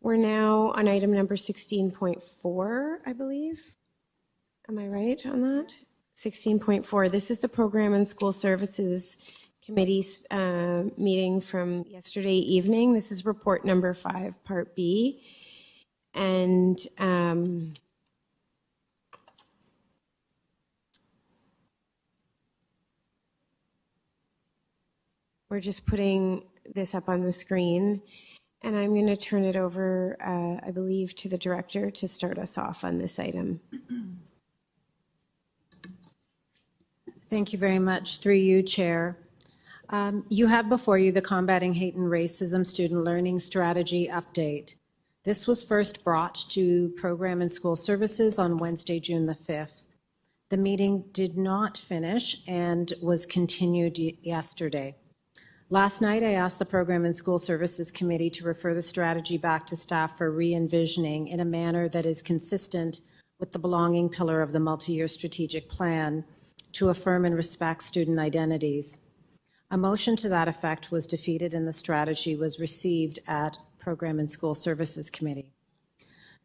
We're now on item number 16.4, I believe. Am I right on that? 16.4. This is the Program and School Services Committee's meeting from yesterday evening. This is report number 5, part B. And we're just putting this up on the screen. And I'm going to turn it over, I believe, to the director to start us off on this item. Thank you very much. Through you, Chair. You have before you the Combating Hate and Racism Student Learning Strategy Update. This was first brought to Program and School Services on Wednesday, June the 5th. The meeting did not finish and was continued yesterday. Last night, I asked the Program and School Services Committee to refer the strategy back to staff for re-envisioning in a manner that is consistent with the belonging pillar of the multi-year strategic plan to affirm and respect student identities. A motion to that effect was defeated and the strategy was received at Program and School Services Committee.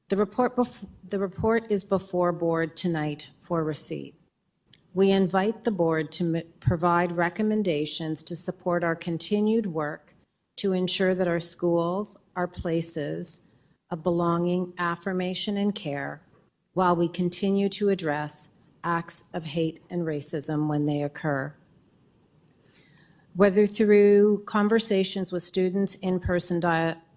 The report is before board tonight for receipt. We invite the board to provide recommendations to support our continued work to ensure that our schools are places of belonging, affirmation, and care while we continue to address acts of hate and racism when they occur. Whether through conversations with students, in-person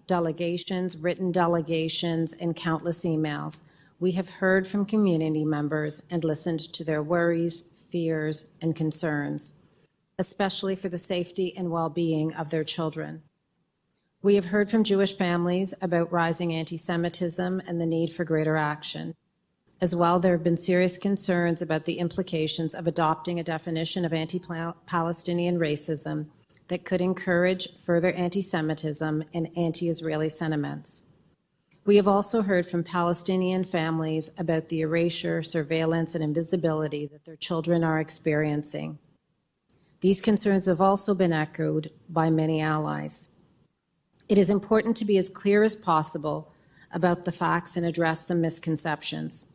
delegations, written delegations, and countless emails, we have heard from community members and listened to their worries, fears, and concerns, especially for the safety and well-being of their children. We have heard from Jewish families about rising anti-Semitism and the need for greater action. As well, there have been serious concerns about the implications of adopting a definition of anti-Palestinian racism that could encourage further anti-Semitism and anti-Israeli sentiments. We have also heard from Palestinian families about the erasure, surveillance, and invisibility that their children are experiencing. These concerns have also been echoed by many allies. It is important to be as clear as possible about the facts and address some misconceptions.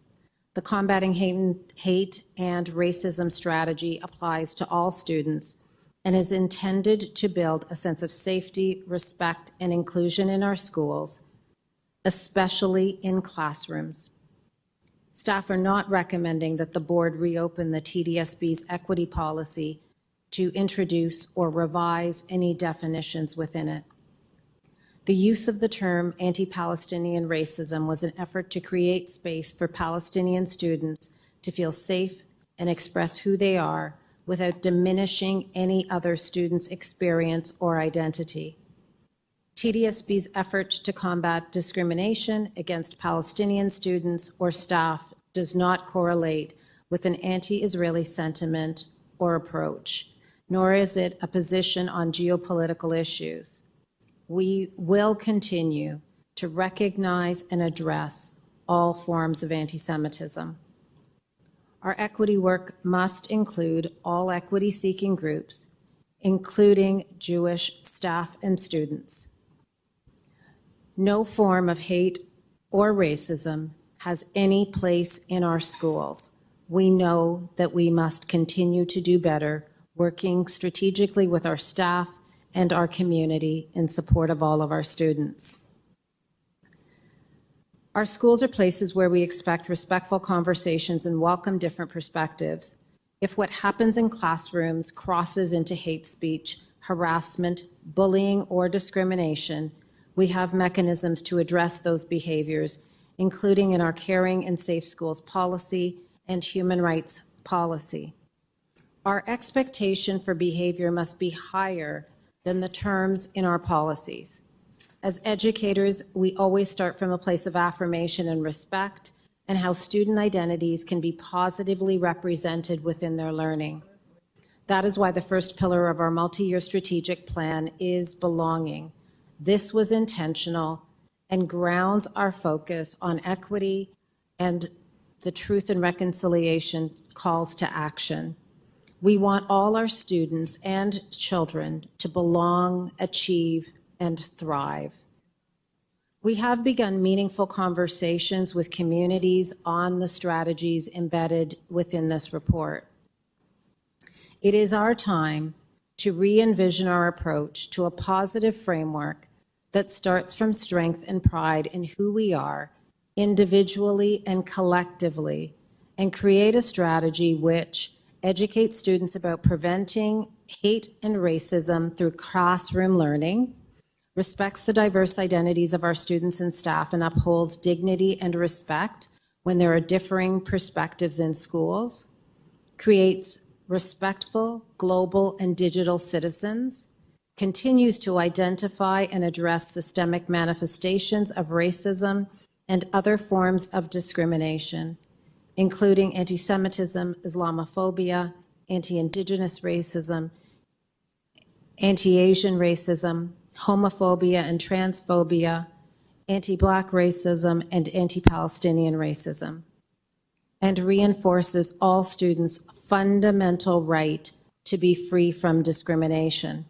The Combating Hate and Racism strategy applies to all students and is intended to build a sense of safety, respect, and inclusion in our schools, especially in classrooms. Staff are not recommending that the board reopen the TDSB's equity policy to introduce or revise any definitions within it. The use of the term anti-Palestinian racism was an effort to create space for Palestinian students to feel safe and express who they are without diminishing any other student's experience or identity. TDSB's effort to combat discrimination against Palestinian students or staff does not correlate with an anti-Israeli sentiment or approach, nor is it a position on geopolitical issues. We will continue to recognize and address all forms of anti-Semitism. Our equity work must include all equity-seeking groups, including Jewish staff and students. No form of hate or racism has any place in our schools. We know that we must continue to do better, working strategically with our staff and our community in support of all of our students. Our schools are places where we expect respectful conversations and welcome different perspectives. If what happens in classrooms crosses into hate speech, harassment, bullying, or discrimination, we have mechanisms to address those behaviors, including in our Caring and Safe Schools policy and human rights policy. Our expectation for behavior must be higher than the terms in our policies. As educators, we always start from a place of affirmation and respect and how student identities can be positively represented within their learning. That is why the first pillar of our multi-year strategic plan is belonging. This was intentional and grounds our focus on equity and the Truth and Reconciliation calls to action. We want all our students and children to belong, achieve, and thrive. We have begun meaningful conversations with communities on the strategies embedded within this report. It is our time to re-envision our approach to a positive framework that starts from strength and pride in who we are, individually and collectively, and create a strategy which educates students about preventing hate and racism through classroom learning, respects the diverse identities of our students and staff, and upholds dignity and respect when there are differing perspectives in schools, creates respectful, global, and digital citizens, continues to identify and address systemic manifestations of racism and other forms of discrimination, including antisemitism, Islamophobia, anti-Indigenous racism, anti-Asian racism, homophobia and transphobia, anti-Black racism, and anti-Palestinian racism, and reinforces all students' fundamental right to be free from discrimination.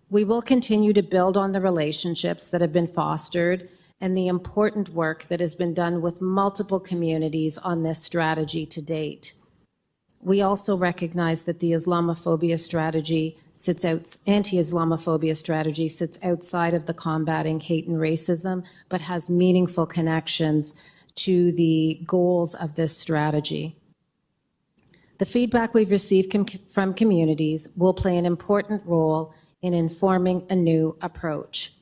We will continue to build on the relationships that have been fostered and the important work that has been done with multiple communities on this strategy to date. We also recognize that the anti-Islamophobia strategy sits outside of the combating hate and racism, but has meaningful connections to the goals of this strategy. The feedback we've received from communities will play an important role in informing a new approach.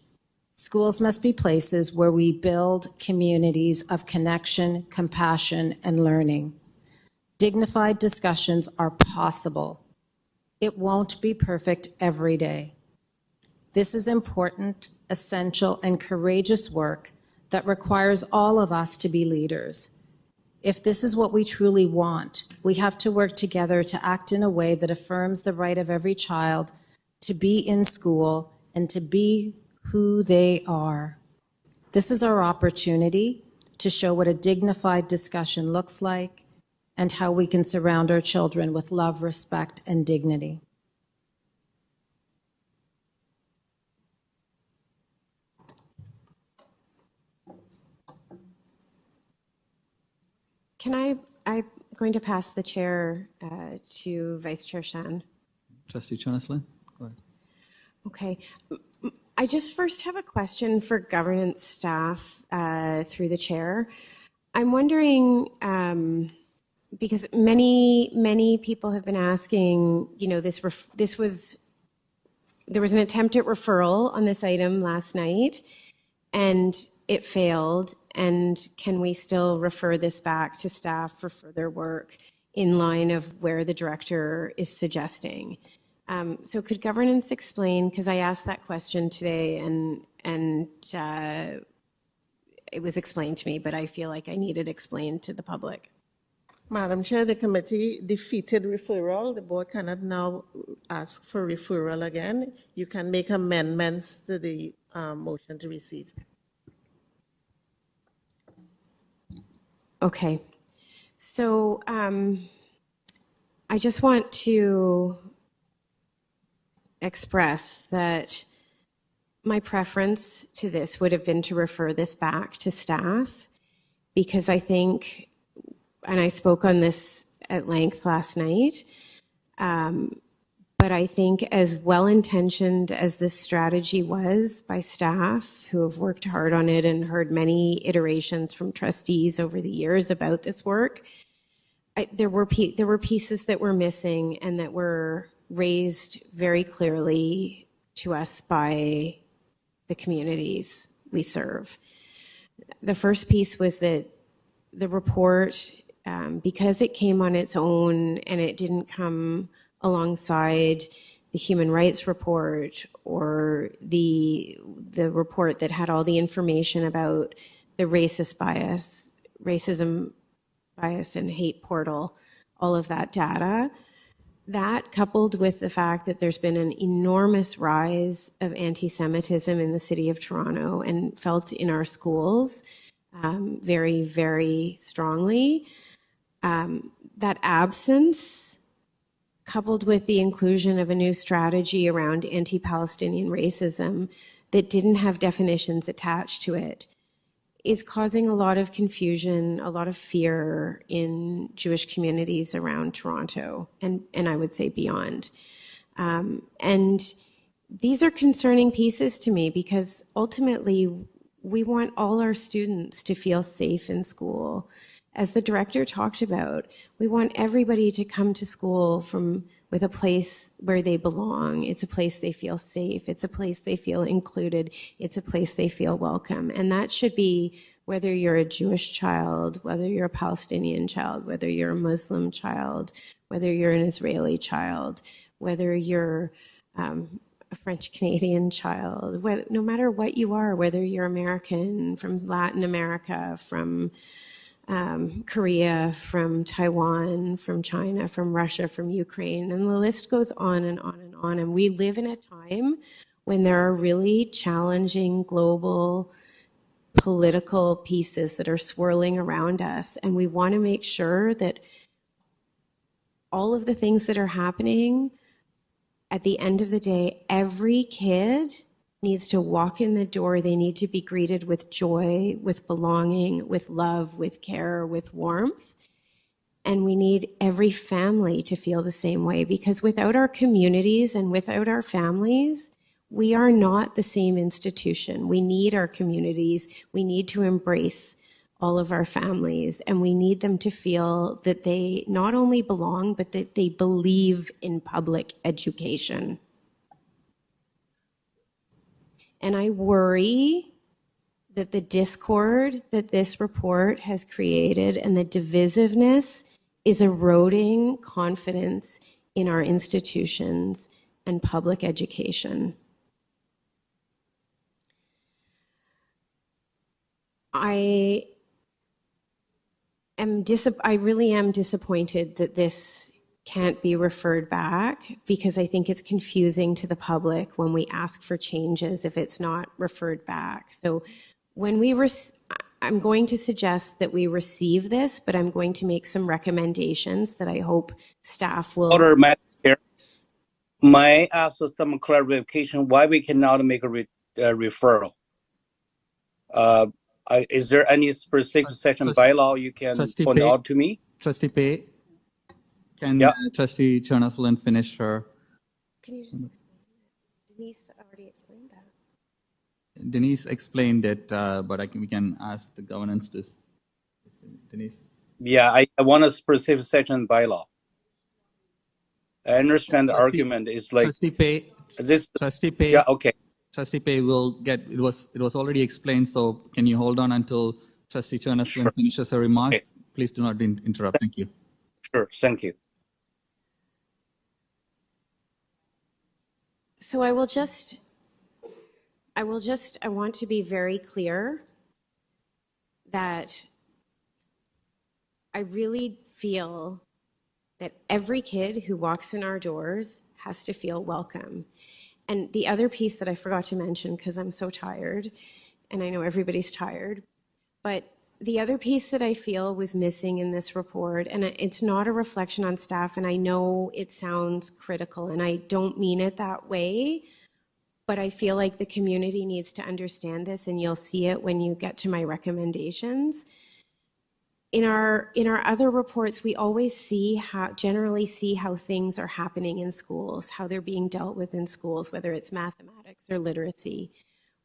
Schools must be places where we build communities of connection, compassion, and learning. Dignified discussions are possible. It won't be perfect every day. This is important, essential, and courageous work that requires all of us to be leaders. If this is what we truly want, we have to work together to act in a way that affirms the right of every child to be in school and to be who they are. This is our opportunity to show what a dignified discussion looks like and how we can surround our children with love, respect, and dignity. I'm going to pass the chair to Vice Chair Shan. Trustee Chernos-Lin, go ahead. Okay. I just first have a question for governance staff through the chair. I'm wondering, because many people have been asking, there was an attempt at referral on this item last night, and it failed. And can we still refer this back to staff for further work in line of where the director is suggesting? So could governance explain, because I asked that question today and it was explained to me, but I feel like I need it explained to the public. Madam Chair, the committee defeated referral. The board cannot now ask for referral again. You can make amendments to the motion to receive. Okay. So I just want to express that my preference to this would have been to refer this back to staff, because I think, and I spoke on this at length last night, but I think as well-intentioned as this strategy was by staff who have worked hard on it and heard many iterations from trustees over the years about this work, there were pieces that were missing and that were raised very clearly to us by the communities we serve. The first piece was that the report, because it came on its own and it didn't come alongside the human rights report or the report that had all the information about the racism bias and hate portal, all of that data, that coupled with the fact that there's been an enormous rise of anti-Semitism in the city of Toronto and felt in our schools very, very strongly, that absence coupled with the inclusion of a new strategy around anti-Palestinian racism that didn't have definitions attached to it is causing a lot of confusion, a lot of fear in Jewish communities around Toronto and I would say beyond. And these are concerning pieces to me because ultimately we want all our students to feel safe in school. As the director talked about, we want everybody to come to school with a place where they belong. It's a place they feel safe. It's a place they feel included. It's a place they feel welcome. And that should be whether you're a Jewish child, whether you're a Palestinian child, whether you're a Muslim child, whether you're an Israeli child, whether you're a French Canadian child, no matter what you are, whether you're American, from Latin America, from Korea, from Taiwan, from China, from Russia, from Ukraine, and the list goes on and on and on. And we live in a time when there are really challenging global political pieces that are swirling around us. And we want to make sure that all of the things that are happening, at the end of the day, every kid needs to walk in the door. They need to be greeted with joy, with belonging, with love, with care, with warmth. And we need every family to feel the same way, because without our communities and without our families, we are not the same institution. We need our communities. We need to embrace all of our families, and we need them to feel that they not only belong, but that they believe in public education. And I worry that the discord that this report has created and the divisiveness is eroding confidence in our institutions and public education. I really am disappointed that this can't be referred back, because I think it's confusing to the public when we ask for changes if it's not referred back. So when I'm going to suggest that we receive this, but I'm going to make some recommendations that I hope staff will. Order, Madam Chair. May I ask for some clarification why we cannot make a referral? Is there any specific section bylaw you can point out to me? Trustee Pei, can Trustee Chernos-Lin finish her? Can you just explain that? Denise already explained that. Denise explained it, but we can ask the governance to. Denise? Yeah, I want a specific section bylaw. I understand the argument is like. Trustee Pei. Trustee Pei. Yeah, okay. Trustee Pei will get, it was already explained, so can you hold on until Trustee Chernos-Lin finishes her remarks? Okay. Please do not interrupt. Thank you. Sure, thank you. So I want to be very clear that I really feel that every kid who walks in our doors has to feel welcome. And the other piece that I forgot to mention, because I'm so tired, and I know everybody's tired, but the other piece that I feel was missing in this report, and it's not a reflection on staff, and I know it sounds critical, and I don't mean it that way, but I feel like the community needs to understand this, and you'll see it when you get to my recommendations. In our other reports, we always generally see how things are happening in schools, how they're being dealt with in schools, whether it's mathematics or literacy.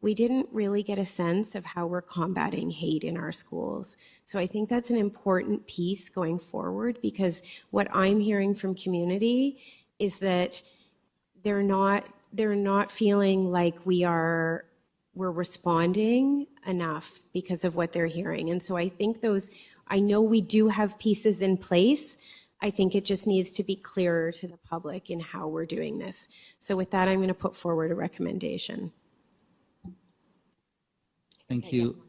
We didn't really get a sense of how we're combating hate in our schools. So I think that's an important piece going forward, because what I'm hearing from community is that they're not feeling like we're responding enough because of what they're hearing. And so I think I know we do have pieces in place. I think it just needs to be clearer to the public in how we're doing this. So with that, I'm going to put forward a recommendation. Thank you.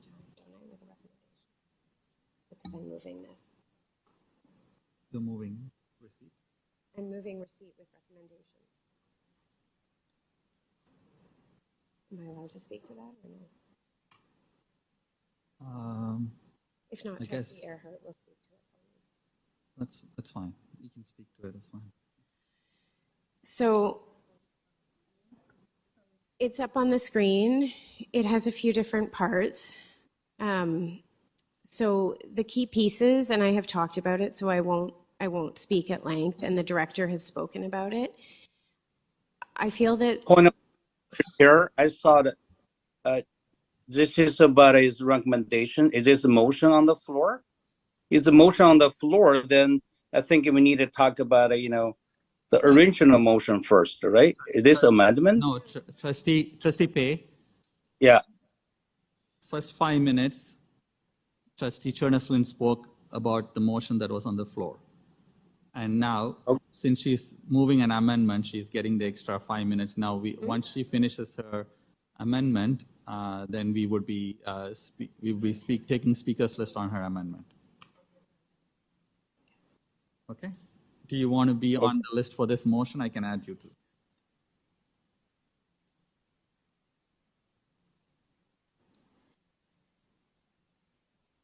Because I'm moving this. You're moving. Receipt. I'm moving receipt with recommendations. Am I allowed to speak to that or no? If not, Trustee Ehrhardt will speak to it for me. That's fine. You can speak to it. That's fine. So It's up on the screen. It has a few different parts. So the key pieces, and I have talked about it, so I won't speak at length, and the director has spoken about it. I feel that Point of here, I saw that this is about his recommendation. Is this a motion on the floor? Is the motion on the floor, then I think we need to talk about, the original motion first, right? Is this amendment? No, Trustee Pei, Yeah. first 5 minutes, Trustee Chernos-Lin spoke about the motion that was on the floor. And now, since she's moving an amendment, she's getting the extra 5 minutes. Now, once she finishes her amendment, then we would be taking speakers list on her amendment. Okay. Do you want to be on the list for this motion? I can add you to.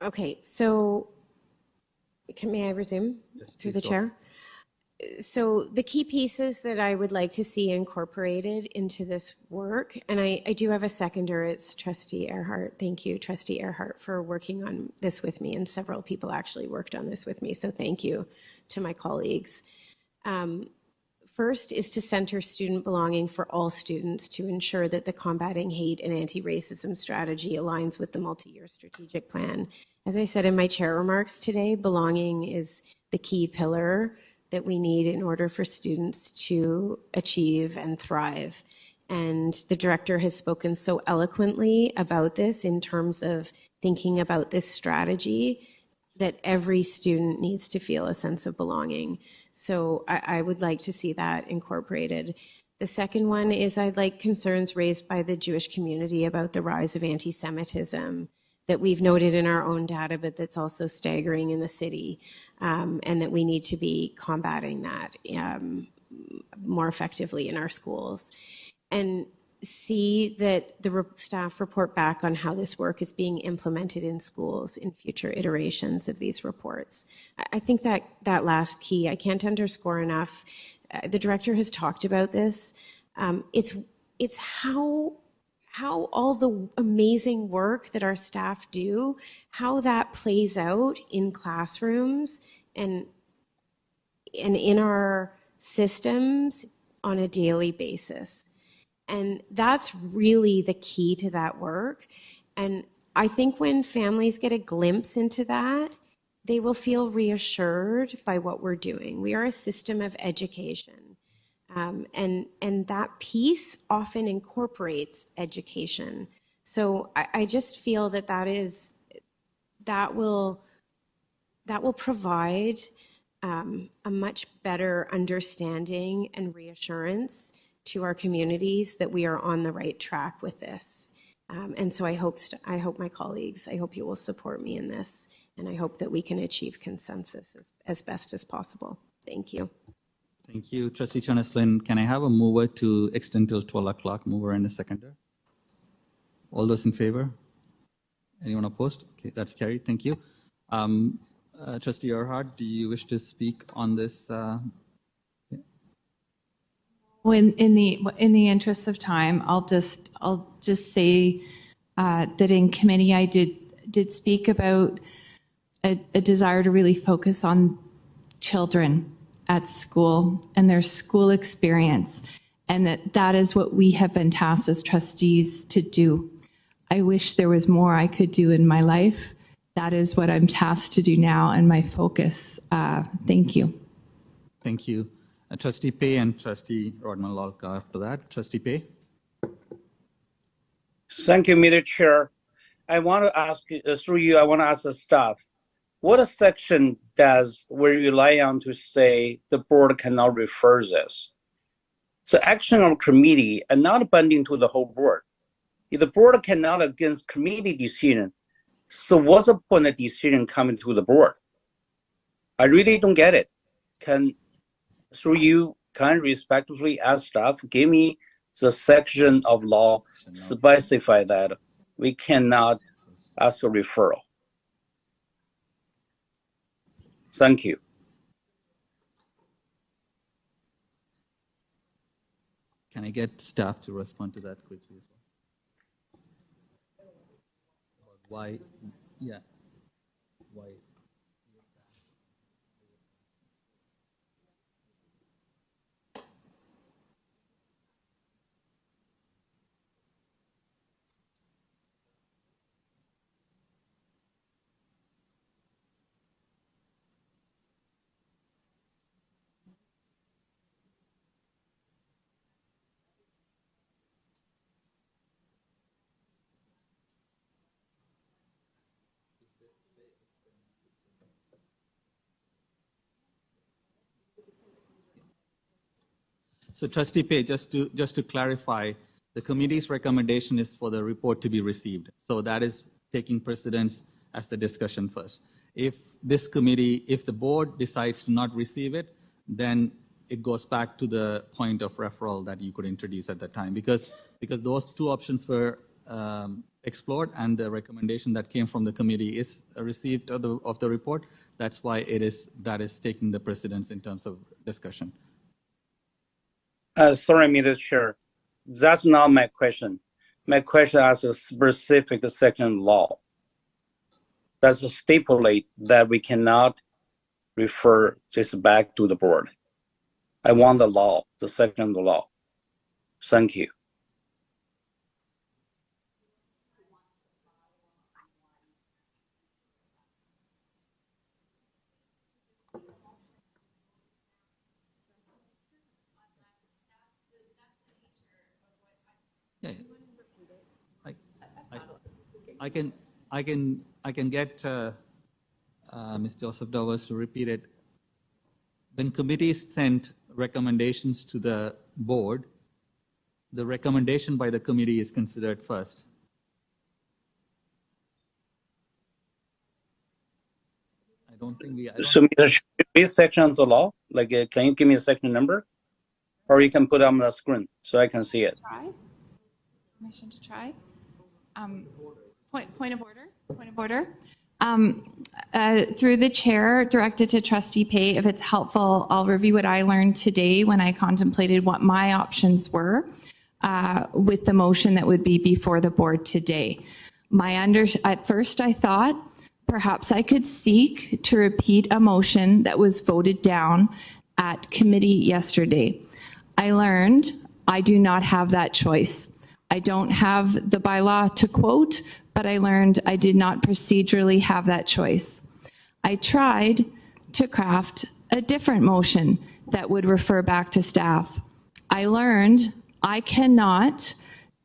Okay, so may I resume Yes, through please the go. chair? So the key pieces that I would like to see incorporated into this work, and I do have a seconder, it's Trustee Ehrhardt. Thank you, Trustee Ehrhardt, for working on this with me, and several people actually worked on this with me, so thank you to my colleagues. First is to center student belonging for all students to ensure that the combating hate and anti-racism strategy aligns with the multi-year strategic plan. As I said in my chair remarks today, belonging is the key pillar that we need in order for students to achieve and thrive. And the director has spoken so eloquently about this in terms of thinking about this strategy that every student needs to feel a sense of belonging. So I would like to see that incorporated. The second one is I'd like concerns raised by the Jewish community about the rise of anti-Semitism that we've noted in our own data, but that's also staggering in the city, and that we need to be combating that more effectively in our schools. And see that the staff report back on how this work is being implemented in schools in future iterations of these reports. I think that last key, I can't underscore enough. The director has talked about this. It's how all the amazing work that our staff do, how that plays out in classrooms and in our systems on a daily basis. And that's really the key to that work. And I think when families get a glimpse into that, they will feel reassured by what we're doing. We are a system of education. And that piece often incorporates education. So I just feel that will provide a much better understanding and reassurance to our communities that we are on the right track with this. And so I hope my colleagues, I hope you will support me in this, and I hope that we can achieve consensus as best as possible. Thank you. Thank you, Trustee Chernos-Lin. Can I have a mover to extend till 12 o'clock, mover and a seconder? All those in favor? Anyone opposed? Okay, that's carried. Thank you. Trustee Ehrhardt, do you wish to speak on this? In the interest of time, I'll just say that in committee I did speak about a desire to really focus on children at school and their school experience, and that is what we have been tasked as trustees to do. I wish there was more I could do in my life. That is what I'm tasked to do now, and my focus. Thank you. Thank you. Trustee Pei and Trustee Rodman Lulka after that. Trustee Pei. Thank you, Mr. Chair. I want to ask, through you, I want to ask the staff, what section does we rely on to say the board cannot refer this? It's the action of committee and not binding to the whole board. If the board cannot against committee decision, so what's the point of decision coming to the board? I really don't get it. Through you, can I respectfully ask staff, give me the section of law specify that we cannot ask a referral. Thank you. Can I get staff to respond to that quickly as well? Why? Yeah. Why? So Trustee Pei, just to clarify, the committee's recommendation is for the report to be received. So that is taking precedence as the discussion first. If this committee, if the board decides to not receive it, then it goes back to the point of referral that you could introduce at that time, because those two options were explored, and the recommendation that came from the committee is a receipt of the report. That's why that is taking the precedence in terms of discussion. Sorry, Mr. Chair, that's not my question. My question is a specific section law. That's stipulate that we cannot refer this back to the board. I want the law, the section of the law. Thank you. Yeah, I can get Ms. Joseph Dovers to repeat it. When committees send recommendations to the board, the recommendation by the committee is considered first. I don't think we. So, Mr. Chair, read section of the law. Like, can you give me a section number, or you can put it on the screen so I can see it. Try. Permission to try. Point of order. Point of order. Through the chair, directed to Trustee Pei, if it's helpful, I'll review what I learned today when I contemplated what my options were with the motion that would be before the board today. At first I thought perhaps I could seek to repeat a motion that was voted down at committee yesterday. I learned I do not have that choice. I don't have the bylaw to quote, but I learned I did not procedurally have that choice. I tried to craft a different motion that would refer back to staff. I learned I cannot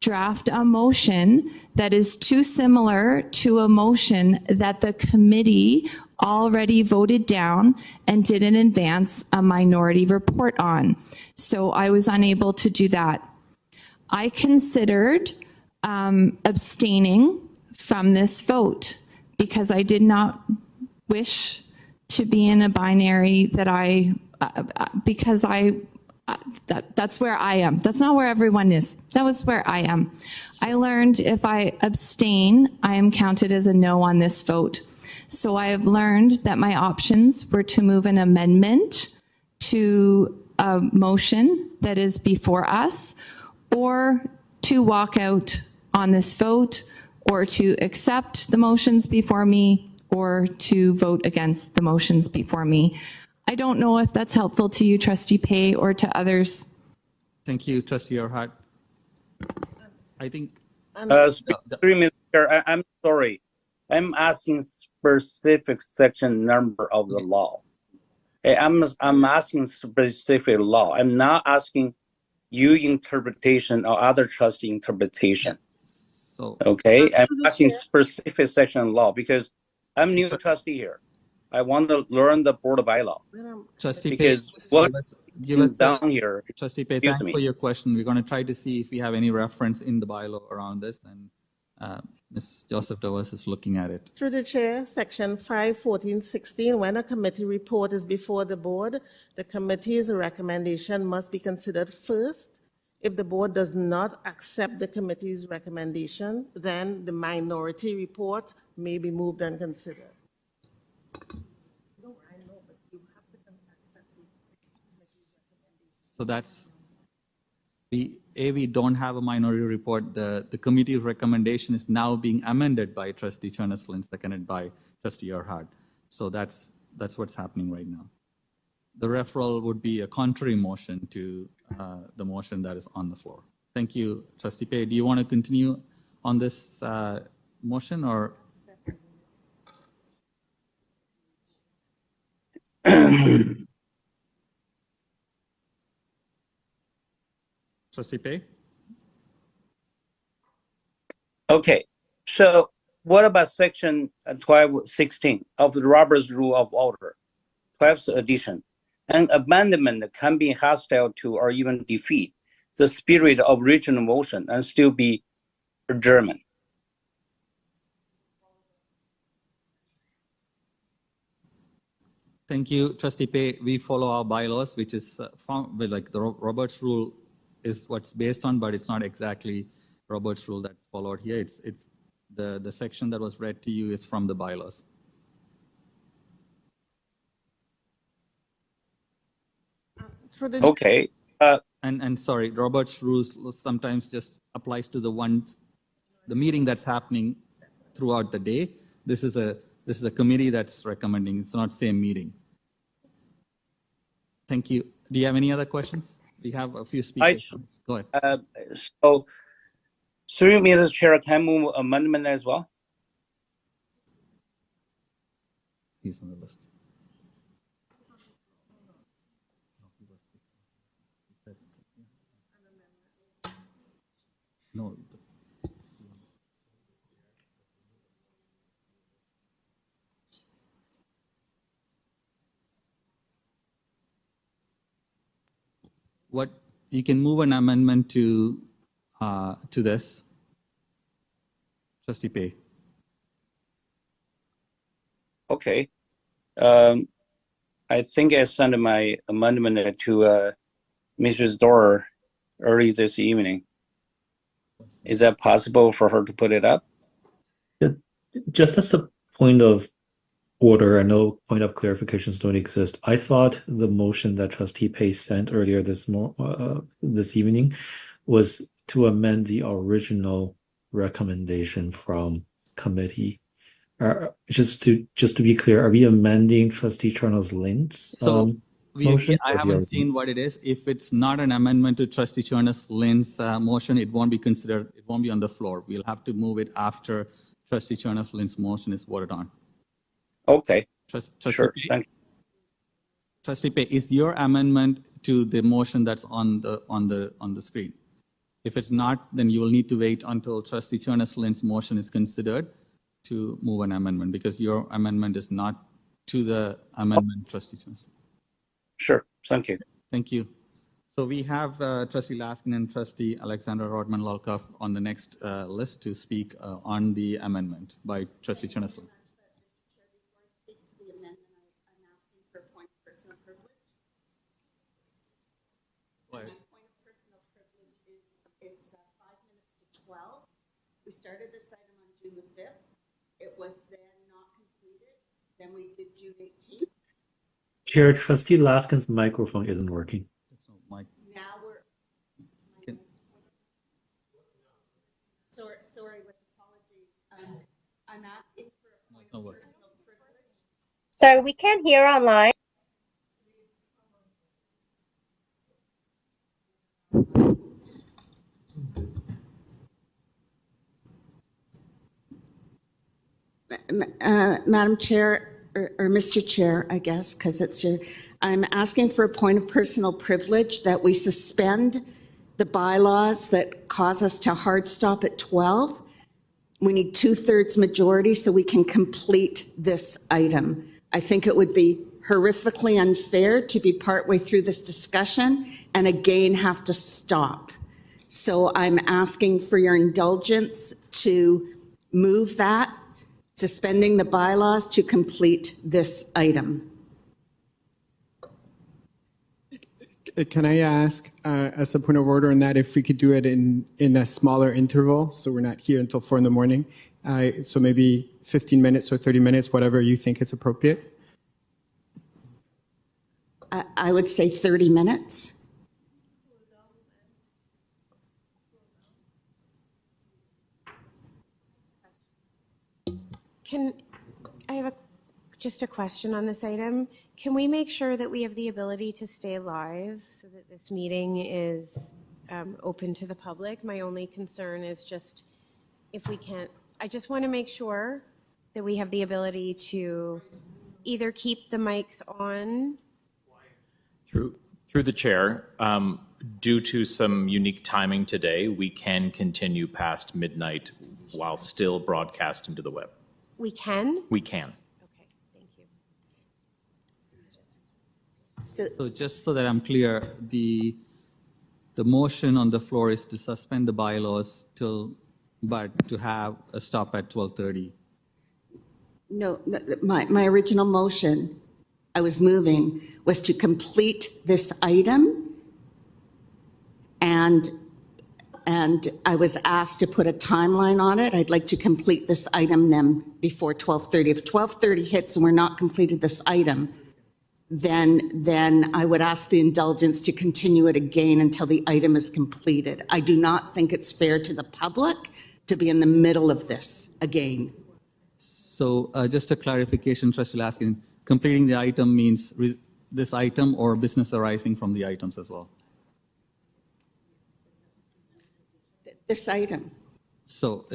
draft a motion that is too similar to a motion that the committee already voted down and didn't advance a minority report on. So I was unable to do that. I considered abstaining from this vote because I did not wish to be in a binary that that's where I am. That's not where everyone is. That was where I am. I learned if I abstain, I am counted as a no on this vote. So I have learned that my options were to move an amendment to a motion that is before us, or to walk out on this vote, or to accept the motions before me, or to vote against the motions before me. I don't know if that's helpful to you, Trustee Pei, or to others. Thank you, Trustee Ehrhardt. I think. Mr. Chair, I'm sorry. I'm asking specific section number of the law. I'm asking specific law. I'm not asking you interpretation or other trustee interpretation. So okay, I'm asking specific section law because I'm new trustee here. I want to learn the board bylaw. Trustee Pei, Because what give us down here. Trustee Pei, Excuse thanks me. for your question. We're going to try to see if we have any reference in the bylaw around this, and Ms. Joseph Dovers is looking at it. Through the chair, section 51416, when a committee report is before the board, the committee's recommendation must be considered first. If the board does not accept the committee's recommendation, then the minority report may be moved and considered. So that's we don't have a minority report. The committee's recommendation is now being amended by Trustee Chernos-Lin, seconded by Trustee Ehrhardt. So that's what's happening right now. The referral would be a contrary motion to the motion that is on the floor. Thank you, Trustee Pei. Do you want to continue on this motion or? Trustee Pei? Okay, so what about section 1216 of the Robert's Rule of Order, 12th edition? An amendment can be hostile to or even defeat the spirit of original motion and still be adjournment. Thank you, Trustee Pei. We follow our bylaws, which is like the Robert's Rule is what's based on, but it's not exactly Robert's Rule that's followed here. It's the section that was read to you is from the bylaws. Okay. And sorry, Robert's rules sometimes just applies to the meeting that's happening throughout the day. This is a committee that's recommending. It's not same meeting. Thank you. Do you have any other questions? We have a few speakers. Go ahead. So, through me, Mr. Chair, can I move amendment as well? He's on the list. No. What you can move an amendment to this, Trustee Pei. Okay. I think I sent my amendment to Mrs. Dorr early this evening. Is that possible for her to put it up? Just as a point of order, I know point of clarifications don't exist. I thought the motion that Trustee Pei sent earlier this evening was to amend the original recommendation from committee. Just to be clear, are we amending Trustee Chernos-Lin's motion? I haven't seen what it is. If it's not an amendment to Trustee Chernos-Lin's motion, it won't be considered. It won't be on the floor. We'll have to move it after Trustee Chernos-Lin's motion is voted on. Okay. Trustee Sure. Pei, Thank you. Trustee Pei, is your amendment to the motion that's on the screen? If it's not, then you will need to wait until Trustee Chernos-Lin's motion is considered to move an amendment, because your amendment is not to the amendment, Trustee Chernos-Lin. Sure. Thank you. Thank you. So we have Trustee Laskin and Trustee Alexandra Rodman Lulka on the next list to speak on the amendment by Trustee Chernos-Lin. We started this item on June the 5th. It was then not completed. Then we did June 18th. Chair, Trustee Laskin's microphone isn't working. Now we're. Sorry, with apologies. I'm asking for a point of personal privilege. Sorry, we can't hear online. Madam Chair, or Mr. Chair, I guess, because it's your, I'm asking for a point of personal privilege that we suspend the bylaws that cause us to hard stop at 12. We need 2/3 majority so we can complete this item. I think it would be horrifically unfair to be partway through this discussion and again have to stop. So I'm asking for your indulgence to move that, suspending the bylaws to complete this item. Can I ask, as a point of order on that, if we could do it in a smaller interval, so we're not here until 4 a.m. So maybe 15 minutes or 30 minutes, whatever you think is appropriate? I would say 30 minutes. I have just a question on this item. Can we make sure that we have the ability to stay live so that this meeting is open to the public? My only concern is just if we can't, I just want to make sure that we have the ability to either keep the mics on. Through the chair, due to some unique timing today, we can continue past midnight while still broadcasting to the web. We can? We can. Okay, thank you. So just so that I'm clear, the motion on the floor is to suspend the bylaws but to have a stop at 12:30. No, my original motion I was moving was to complete this item, and I was asked to put a timeline on it. I'd like to complete this item then before 12:30. If 12:30 hits and we're not completed this item, then I would ask the indulgence to continue it again until the item is completed. I do not think it's fair to the public to be in the middle of this again. So just a clarification, Trustee Laskin, completing the item means this item or business arising from the items as well? This item. So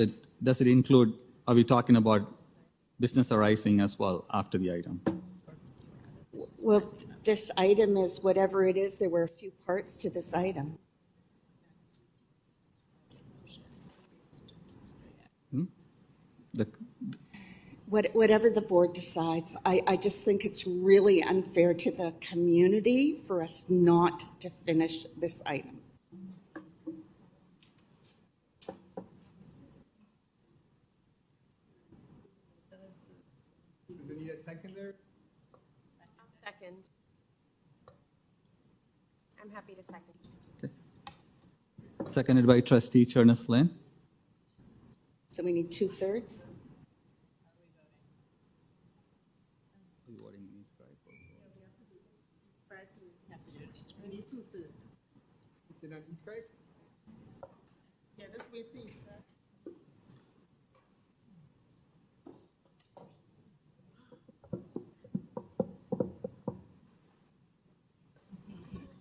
does it include, are we talking about business arising as well after the item? Well, this item is whatever it is. There were a few parts to this item. Whatever the board decides, I just think it's really unfair to the community for us not to finish this item. Does it need a second there? Second. I'm happy to second. Seconded by Trustee Chernos-Lin. So we need 2/3? Is it on e-scribe? Yeah, let's wait, please.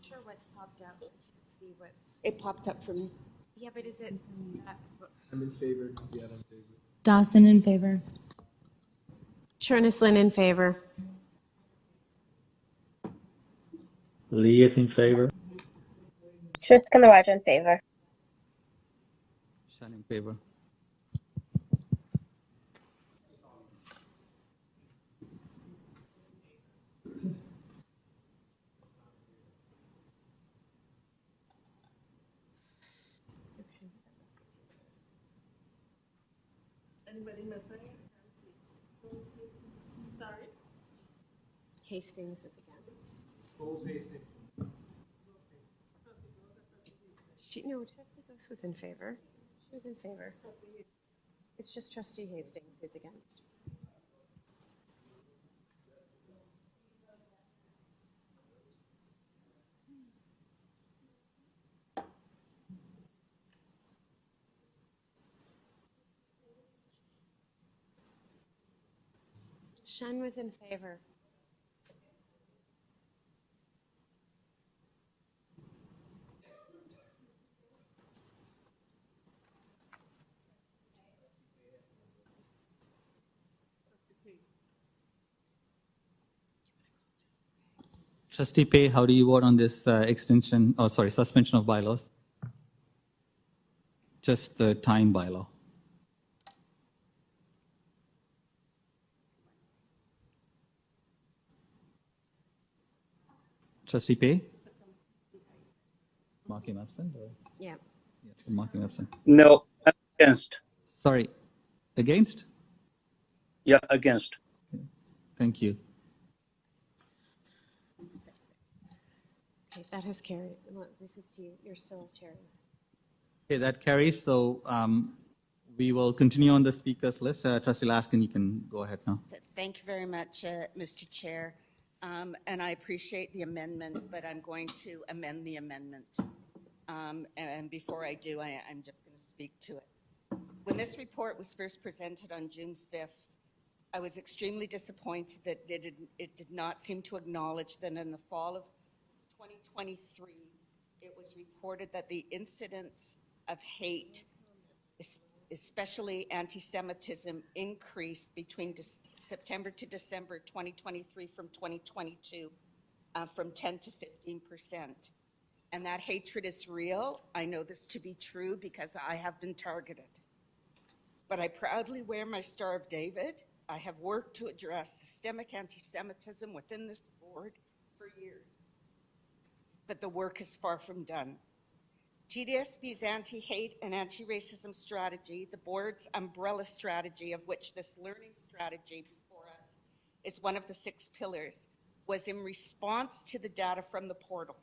Sure what's popped up. See what's, It popped up for me. yeah, but is it, I'm in favor. Yeah, I'm in favor. Dawson in favor. Chernos-Lin in favor. Lee is in favor. Weidong in favor. Shan in favor. Anybody missing? Sorry? Hastings is against. No, Trustee Ghost was in favor. She was in favor. It's just Trustee Hastings who's against. Shan was in favor. Trustee Pei, how do you vote on this suspension of bylaws? Just the time bylaw. Trustee Pei? Mark him absent? Or? Yeah. Yeah, mark him absent. No, against. Sorry, against? Yeah, against. Thank you. Okay, that has carried. Look, this is to you. You're still chairing. Okay, that carries. So we will continue on the speakers list. Trustee Laskin, you can go ahead now. Thank you very much, Mr. Chair. And I appreciate the amendment, but I'm going to amend the amendment. And before I do, I'm just going to speak to it. When this report was first presented on June 5th, I was extremely disappointed that it did not seem to acknowledge that in the fall of 2023, it was reported that the incidence of hate, especially anti-Semitism, increased between September to December 2023 from 2022, from 10 to 15%. And that hatred is real. I know this to be true because I have been targeted. But I proudly wear my Star of David. I have worked to address systemic anti-Semitism within this board for years. But the work is far from done. TDSB's anti-hate and anti-racism strategy, the board's umbrella strategy, of which this learning strategy before us is one of the 6 pillars, was in response to the data from the portal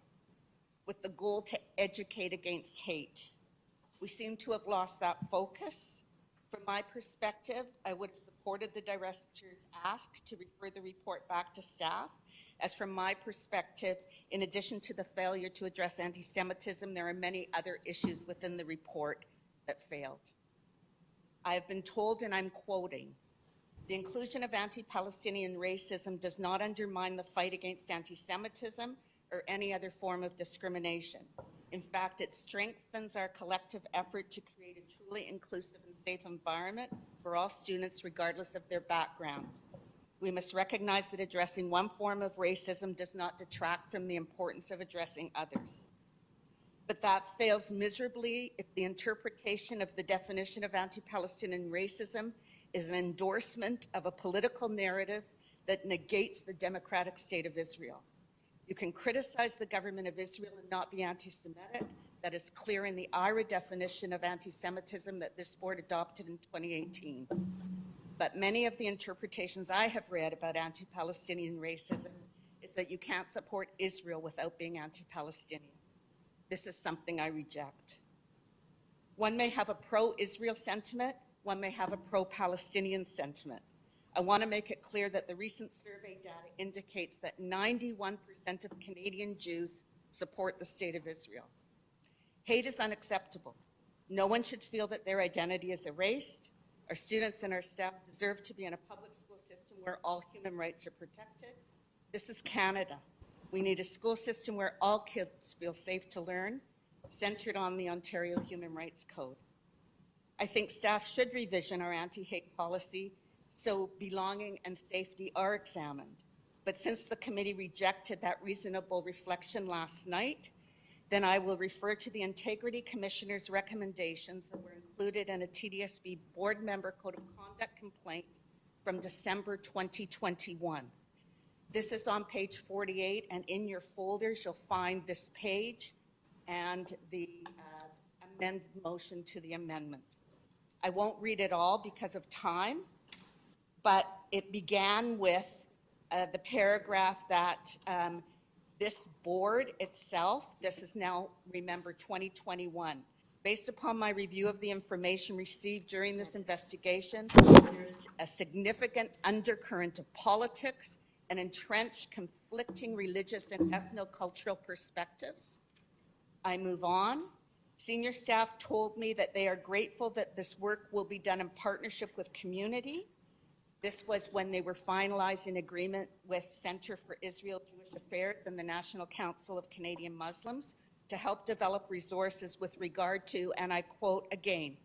with the goal to educate against hate. We seem to have lost that focus. From my perspective, I would have supported the director's ask to refer the report back to staff, as from my perspective, in addition to the failure to address anti-Semitism, there are many other issues within the report that failed. I have been told, and I'm quoting, the inclusion of anti-Palestinian racism does not undermine the fight against anti-Semitism or any other form of discrimination. In fact, it strengthens our collective effort to create a truly inclusive and safe environment for all students, regardless of their background. We must recognize that addressing one form of racism does not detract from the importance of addressing others. But that fails miserably if the interpretation of the definition of anti-Palestinian racism is an endorsement of a political narrative that negates the democratic state of Israel. You can criticize the government of Israel and not be anti-Semitic. That is clear in the IRA definition of anti-Semitism that this board adopted in 2018. But many of the interpretations I have read about anti-Palestinian racism is that you can't support Israel without being anti-Palestinian. This is something I reject. One may have a pro-Israel sentiment, one may have a pro-Palestinian sentiment. I want to make it clear that the recent survey data indicates that 91% of Canadian Jews support the state of Israel. Hate is unacceptable. No one should feel that their identity is erased. Our students and our staff deserve to be in a public school system where all human rights are protected. This is Canada. We need a school system where all kids feel safe to learn, centered on the Ontario Human Rights Code. I think staff should revision our anti-hate policy so belonging and safety are examined. But since the committee rejected that reasonable reflection last night, then I will refer to the Integrity Commissioner's recommendations that were included in a TDSB board member code of conduct complaint from December 2021. This is on page 48, and in your folders you'll find this page and the amended motion to the amendment. I won't read it all because of time, but it began with the paragraph that this board itself, this is now, remember, 2021. Based upon my review of the information received during this investigation, there's a significant undercurrent of politics and entrenched conflicting religious and ethnocultural perspectives. I move on. Senior staff told me that they are grateful that this work will be done in partnership with community. This was when they were finalizing agreement with Center for Israel Jewish Affairs and the National Council of Canadian Muslims to help develop resources with regard to, and I quote again,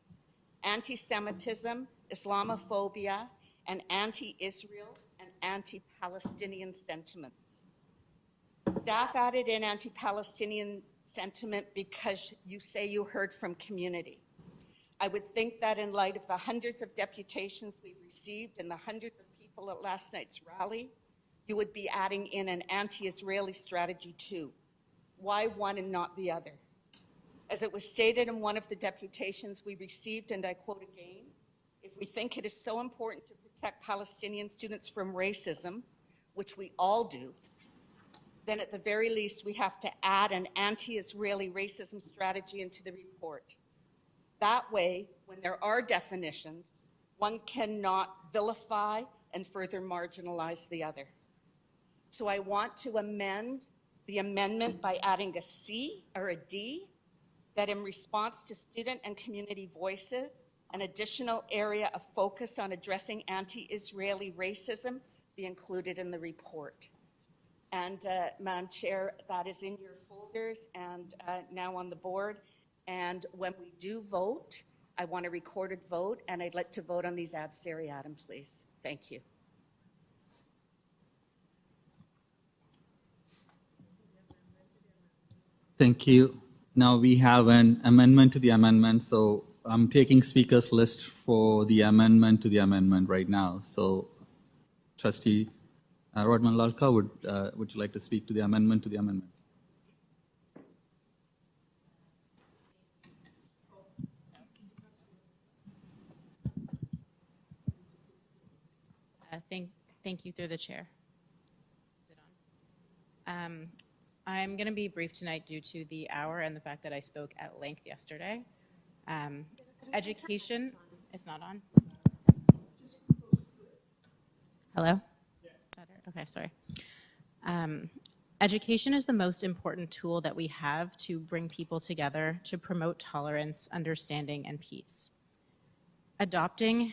anti-Semitism, Islamophobia, and anti-Israel and anti-Palestinian sentiments. Staff added in anti-Palestinian sentiment because you say you heard from community. I would think that in light of the hundreds of deputations we've received and the hundreds of people at last night's rally, you would be adding in an anti-Israeli strategy too. Why one and not the other? As it was stated in one of the deputations we received, and I quote again, if we think it is so important to protect Palestinian students from racism, which we all do, then at the very least we have to add an anti-Israeli racism strategy into the report. That way, when there are definitions, one cannot vilify and further marginalize the other. So I want to amend the amendment by adding a C or a D, that in response to student and community voices an additional area of focus on addressing anti-Israeli racism be included in the report. And Madam Chair, that is in your folders and now on the board. And when we do vote, I want a recorded vote, and I'd like to vote on these ad seriatim, please. Thank you. Thank you. Now we have an amendment to the amendment. So I'm taking speakers list for the amendment to the amendment right now. So Trustee Rodman Lulka, would you like to speak to the amendment to the amendment? Thank you through the chair. Is it on? I'm going to be brief tonight due to the hour and the fact that I spoke at length yesterday. Education is not on. Hello? Better? Okay, sorry. Education is the most important tool that we have to bring people together, to promote tolerance, understanding, and peace. Adopting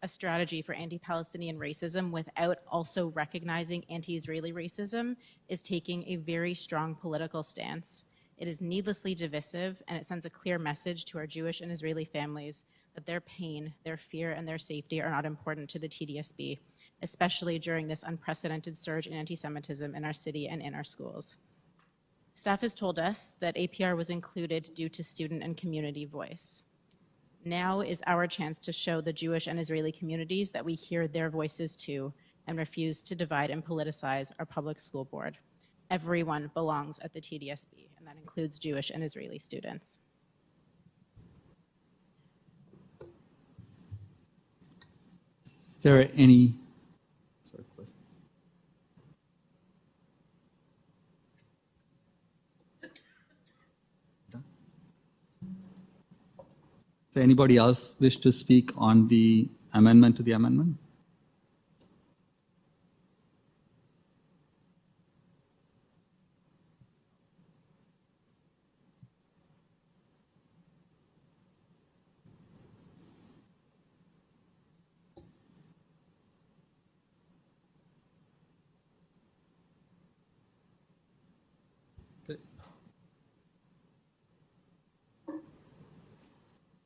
a strategy for anti-Palestinian racism without also recognizing anti-Israeli racism is taking a very strong political stance. It is needlessly divisive, and it sends a clear message to our Jewish and Israeli families that their pain, their fear, and their safety are not important to the TDSB, especially during this unprecedented surge in anti-Semitism in our city and in our schools. Staff has told us that APR was included due to student and community voice. Now is our chance to show the Jewish and Israeli communities that we hear their voices too and refuse to divide and politicize our public school board. Everyone belongs at the TDSB, and that includes Jewish and Israeli students. Is there any? Sorry, question. Does anybody else wish to speak on the amendment to the amendment?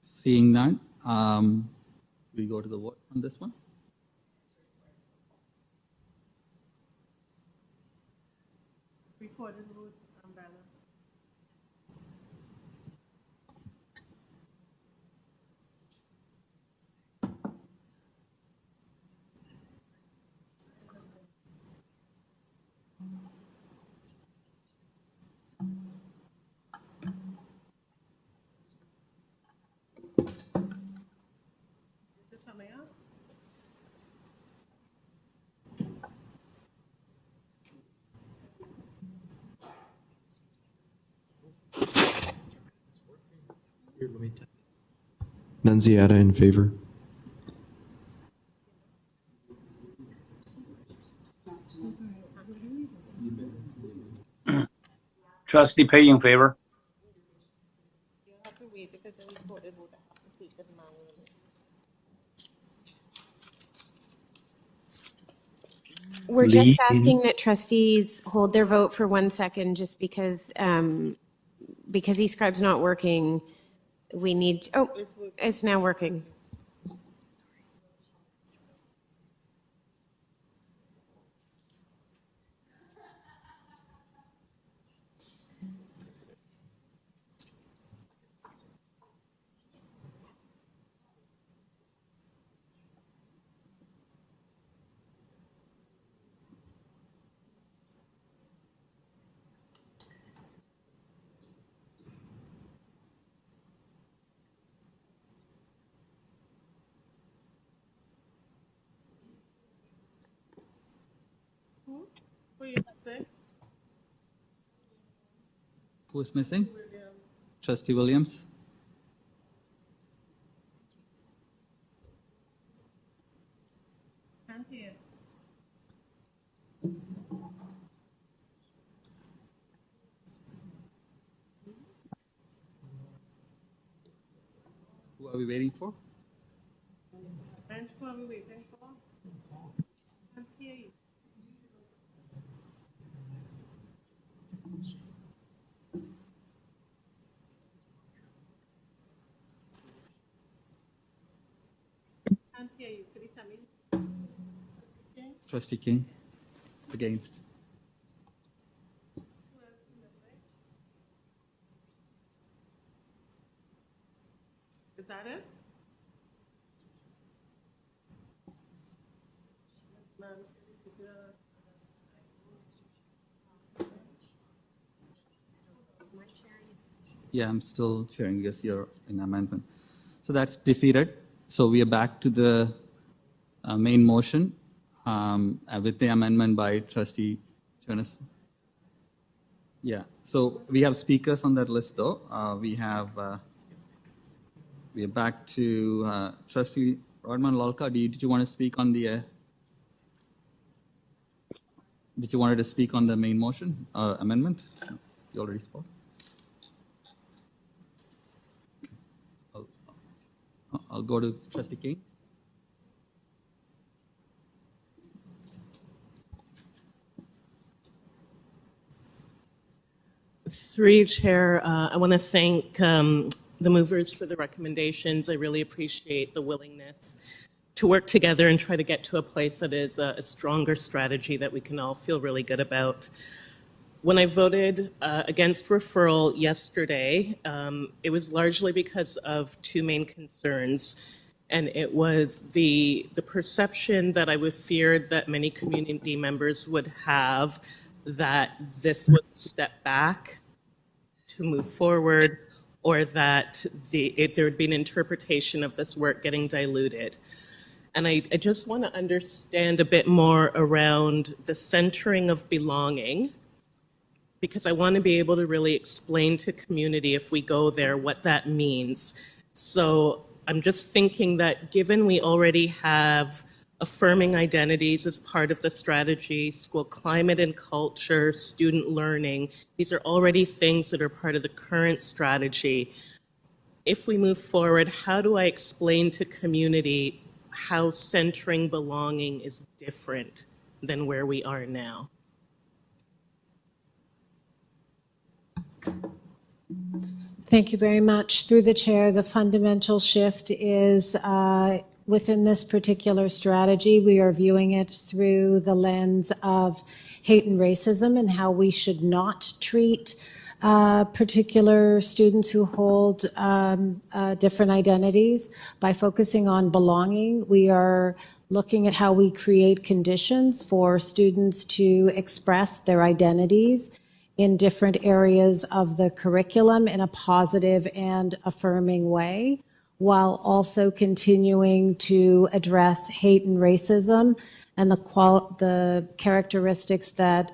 Seeing none, we go to the vote on this one. Recorded vote, umbrella. Is this coming up? Nunziata in favor. Trustee Pei in favor. You have to wait because a recorded vote, I have to take it manually. We're just asking that trustees hold their vote for 1 second, just because eScribe's not working. We need, oh, it's now working. Who you say? Who is missing? Trustee Williams. Can't hear. Who are we waiting for? are we waiting for? Can't hear you. Can't hear you. Could you tell me? Trustee King, against. Is that it? Yeah, I'm still chairing because you're in amendment. So that's defeated. So we are back to the main motion with the amendment by Trustee Chernos. Yeah, so we have speakers on that list though. We are back to Trustee Rodman Lulka. Did you want to speak on the, did you wanted to speak on the main motion amendment? You already spoke. I'll go to Trustee King. Through you, Chair, I want to thank the movers for the recommendations. I really appreciate the willingness to work together and try to get to a place that is a stronger strategy that we can all feel really good about. When I voted against referral yesterday, it was largely because of two main concerns. And it was the perception that I would fear that many community members would have that this was a step back to move forward, or that there would be an interpretation of this work getting diluted. And I just want to understand a bit more around the centering of belonging, because I want to be able to really explain to community, if we go there, what that means. So I'm just thinking that given we already have affirming identities as part of the strategy, school climate and culture, student learning, these are already things that are part of the current strategy. If we move forward, how do I explain to community how centering belonging is different than where we are now? Thank you very much. Through the chair, the fundamental shift is within this particular strategy, we are viewing it through the lens of hate and racism and how we should not treat particular students who hold different identities. By focusing on belonging, we are looking at how we create conditions for students to express their identities in different areas of the curriculum in a positive and affirming way, while also continuing to address hate and racism and the characteristics that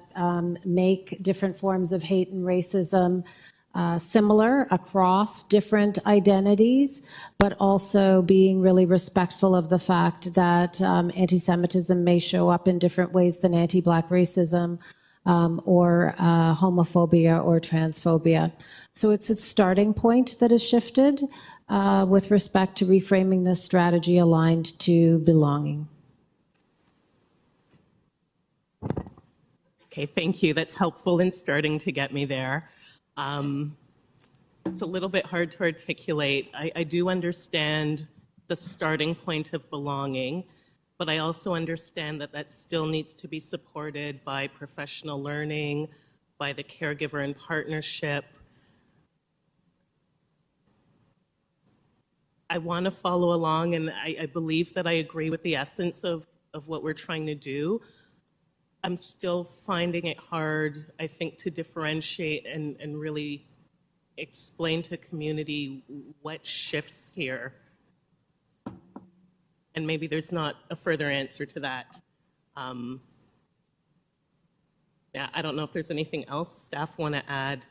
make different forms of hate and racism similar across different identities, but also being really respectful of the fact that anti-Semitism may show up in different ways than anti-Black racism, or homophobia or transphobia. So it's a starting point that has shifted with respect to reframing this strategy aligned to belonging. Okay, thank you. That's helpful in starting to get me there. It's a little bit hard to articulate. I do understand the starting point of belonging, but I also understand that that still needs to be supported by professional learning, by the caregiver and partnership. I want to follow along, and I believe that I agree with the essence of what we're trying to do. I'm still finding it hard, I think, to differentiate and really explain to community what shifts here. And maybe there's not a further answer to that. Yeah, I don't know if there's anything else staff want to add,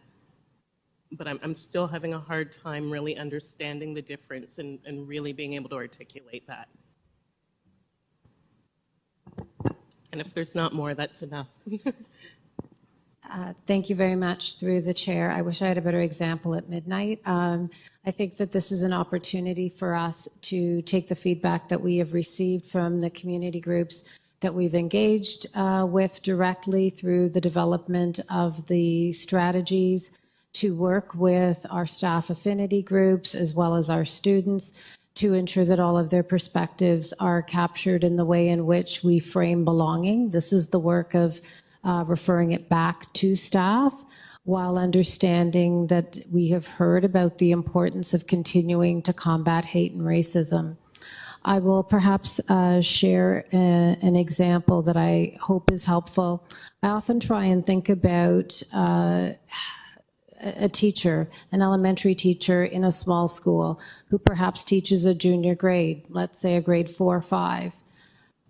but I'm still having a hard time really understanding the difference and really being able to articulate that. And if there's not more, that's enough. Thank you very much through the chair. I wish I had a better example at midnight. I think that this is an opportunity for us to take the feedback that we have received from the community groups that we've engaged with directly through the development of the strategies to work with our staff affinity groups as well as our students to ensure that all of their perspectives are captured in the way in which we frame belonging. This is the work of referring it back to staff while understanding that we have heard about the importance of continuing to combat hate and racism. I will perhaps share an example that I hope is helpful. I often try and think about a teacher, an elementary teacher in a small school who perhaps teaches a junior grade, let's say a grade 4 or 5.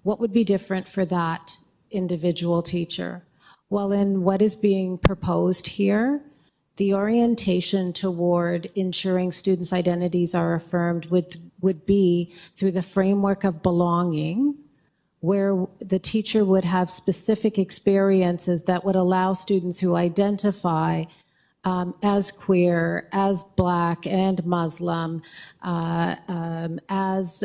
What would be different for that individual teacher? Well, in what is being proposed here, the orientation toward ensuring students' identities are affirmed would be through the framework of belonging, where the teacher would have specific experiences that would allow students who identify as queer, as Black and Muslim, as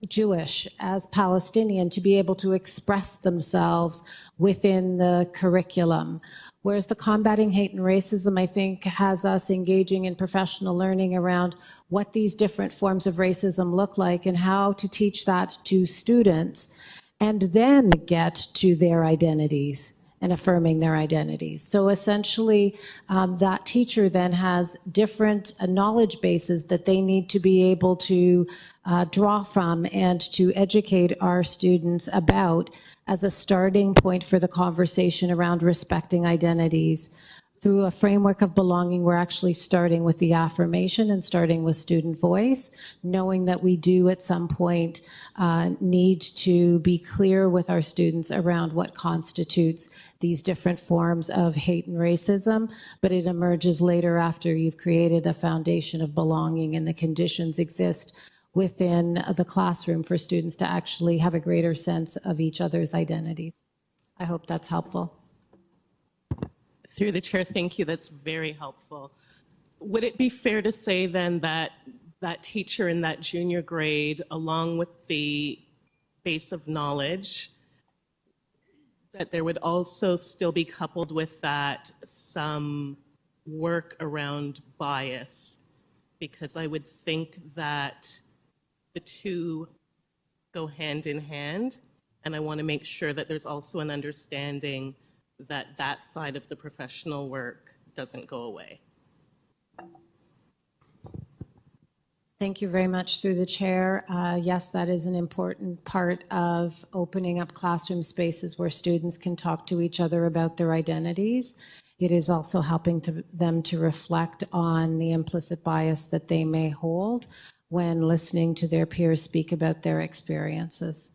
Jewish, as Palestinian, to be able to express themselves within the curriculum. Whereas the Combating Hate and Racism, I think, has us engaging in professional learning around what these different forms of racism look like and how to teach that to students, and then get to their identities and affirming their identities. So essentially, that teacher then has different knowledge bases that they need to be able to draw from and to educate our students about as a starting point for the conversation around respecting identities. Through a framework of belonging, we're actually starting with the affirmation and starting with student voice, knowing that we do at some point need to be clear with our students around what constitutes these different forms of hate and racism, but it emerges later after you've created a foundation of belonging and the conditions exist within the classroom for students to actually have a greater sense of each other's identities. I hope that's helpful. Through the chair, thank you. That's very helpful. Would it be fair to say then that that teacher in that junior grade, along with the base of knowledge, that there would also still be coupled with that some work around bias? Because I would think that the two go hand in hand, and I want to make sure that there's also an understanding that that side of the professional work doesn't go away. Thank you very much through the chair. Yes, that is an important part of opening up classroom spaces where students can talk to each other about their identities. It is also helping them to reflect on the implicit bias that they may hold when listening to their peers speak about their experiences.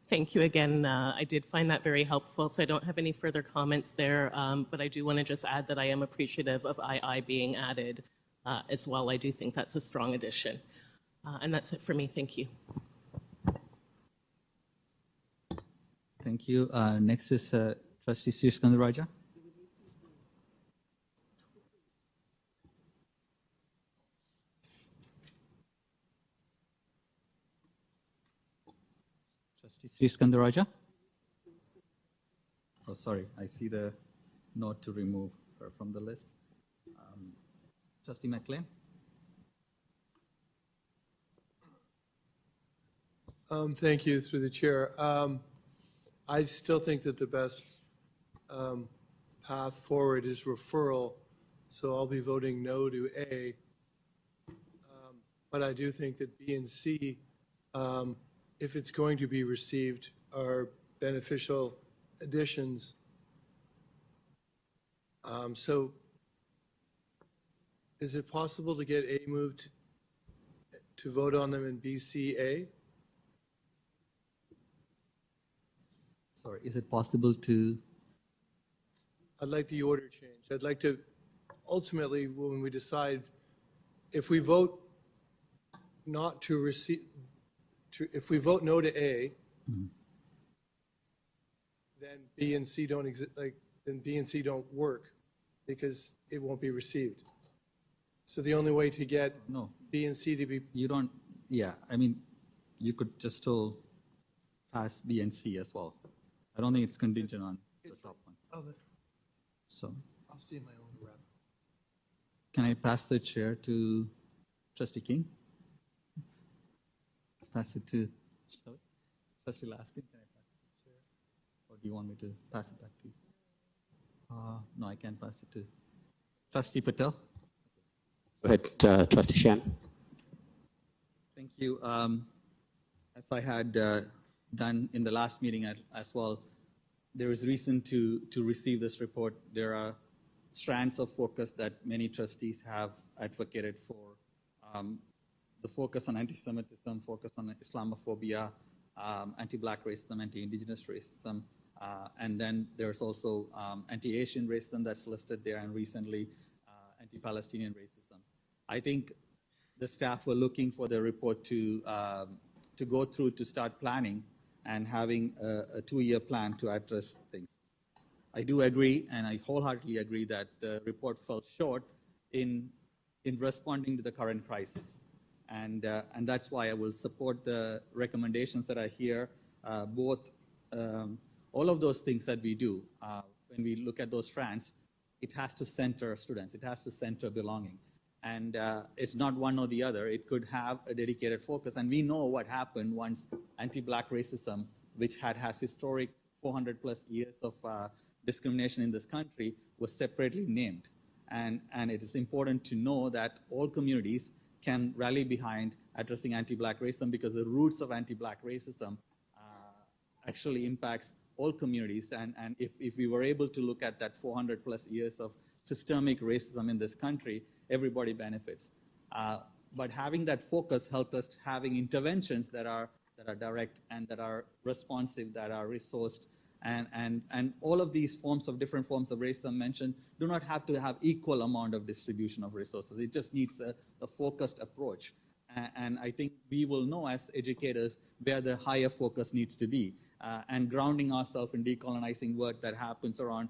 Thank you again. I did find that very helpful, so I don't have any further comments there, but I do want to just add that I am appreciative of II being added as well. I do think that's a strong addition. And that's it for me. Thank you. Thank you. Next is Trustee Sirskandaraja. Trustee Sirskandaraja? Oh, sorry, I see the note to remove her from the list. Trustee MacLean? Thank you, through the chair. I still think that the best path forward is referral, so I'll be voting no to A. But I do think that B and C, if it's going to be received, are beneficial additions. So is it possible to get A moved to vote on them in B, C, A? Sorry, is it possible to? I'd like the order changed. I'd like to, ultimately, when we decide, if we vote not to receive, if we vote no to A, then B and C don't exist, then B and C don't work because it won't be received. So the only way to get No, B and C to be, you don't, yeah, I mean, you could just still pass B and C as well. I don't think it's contingent on the top one. So, I'll see my own rep. can I pass the chair to Trustee King? Pass it to Shelley? Trustee Laskin, can I pass it to the chair? Or do you want me to pass it back to you? No, I can't pass it to Trustee Patel. Go ahead, Trustee Shan. Thank you. As I had done in the last meeting as well, there is reason to receive this report. There are strands of focus that many trustees have advocated for. The focus on anti-Semitism, focus on Islamophobia, anti-Black racism, anti-Indigenous racism, and then there's also anti-Asian racism that's listed there, and recently anti-Palestinian racism. I think the staff were looking for the report to go through to start planning and having a 2-year plan to address things. I do agree, and I wholeheartedly agree that the report fell short in responding to the current crisis. And that's why I will support the recommendations that are here, both all of those things that we do. When we look at those strands, it has to center students. It has to center belonging. And it's not one or the other. It could have a dedicated focus. And we know what happened once anti-Black racism, which has historic 400 plus years of discrimination in this country, was separately named. And it is important to know that all communities can rally behind addressing anti-Black racism, because the roots of anti-Black racism actually impacts all communities. And if we were able to look at that 400 plus years of systemic racism in this country, everybody benefits. But having that focus helped us having interventions that are direct and that are responsive, that are resourced. And all of these different forms of racism mentioned do not have to have equal amount of distribution of resources. It just needs a focused approach. And I think we will know as educators where the higher focus needs to be. And grounding ourselves in decolonizing work that happens around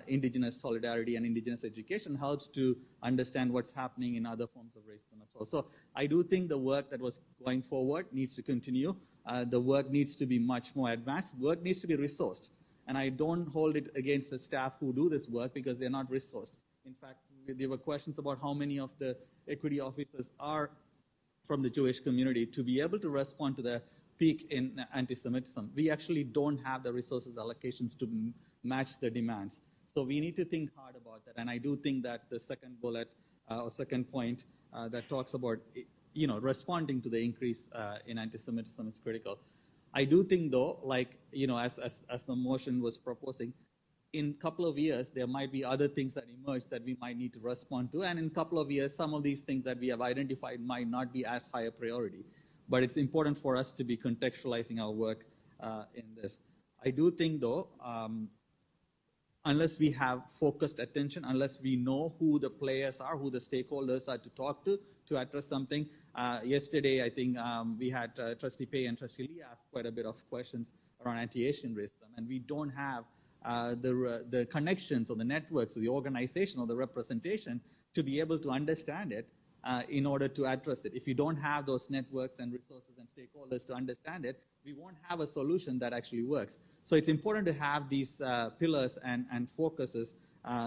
Indigenous solidarity and Indigenous education helps to understand what's happening in other forms of racism as well. So I do think the work that was going forward needs to continue. The work needs to be much more advanced. Work needs to be resourced. And I don't hold it against the staff who do this work because they're not resourced. In fact, there were questions about how many of the equity officers are from the Jewish community to be able to respond to the peak in anti-Semitism. We actually don't have the resources allocations to match the demands. So we need to think hard about that. And I do think that the second bullet or second point that talks about responding to the increase in anti-Semitism is critical. I do think though, as the motion was proposing, in a couple of years, there might be other things that emerge that we might need to respond to. And in a couple of years, some of these things that we have identified might not be as high a priority. But it's important for us to be contextualizing our work in this. I do think though, unless we have focused attention, unless we know who the players are, who the stakeholders are to talk to address something. Yesterday, I think we had Trustee Pei and Trustee Lee ask quite a bit of questions around anti-Asian racism, and we don't have the connections or the networks or the organization or the representation to be able to understand it in order to address it. If you don't have those networks and resources and stakeholders to understand it, we won't have a solution that actually works. So it's important to have these pillars and focuses,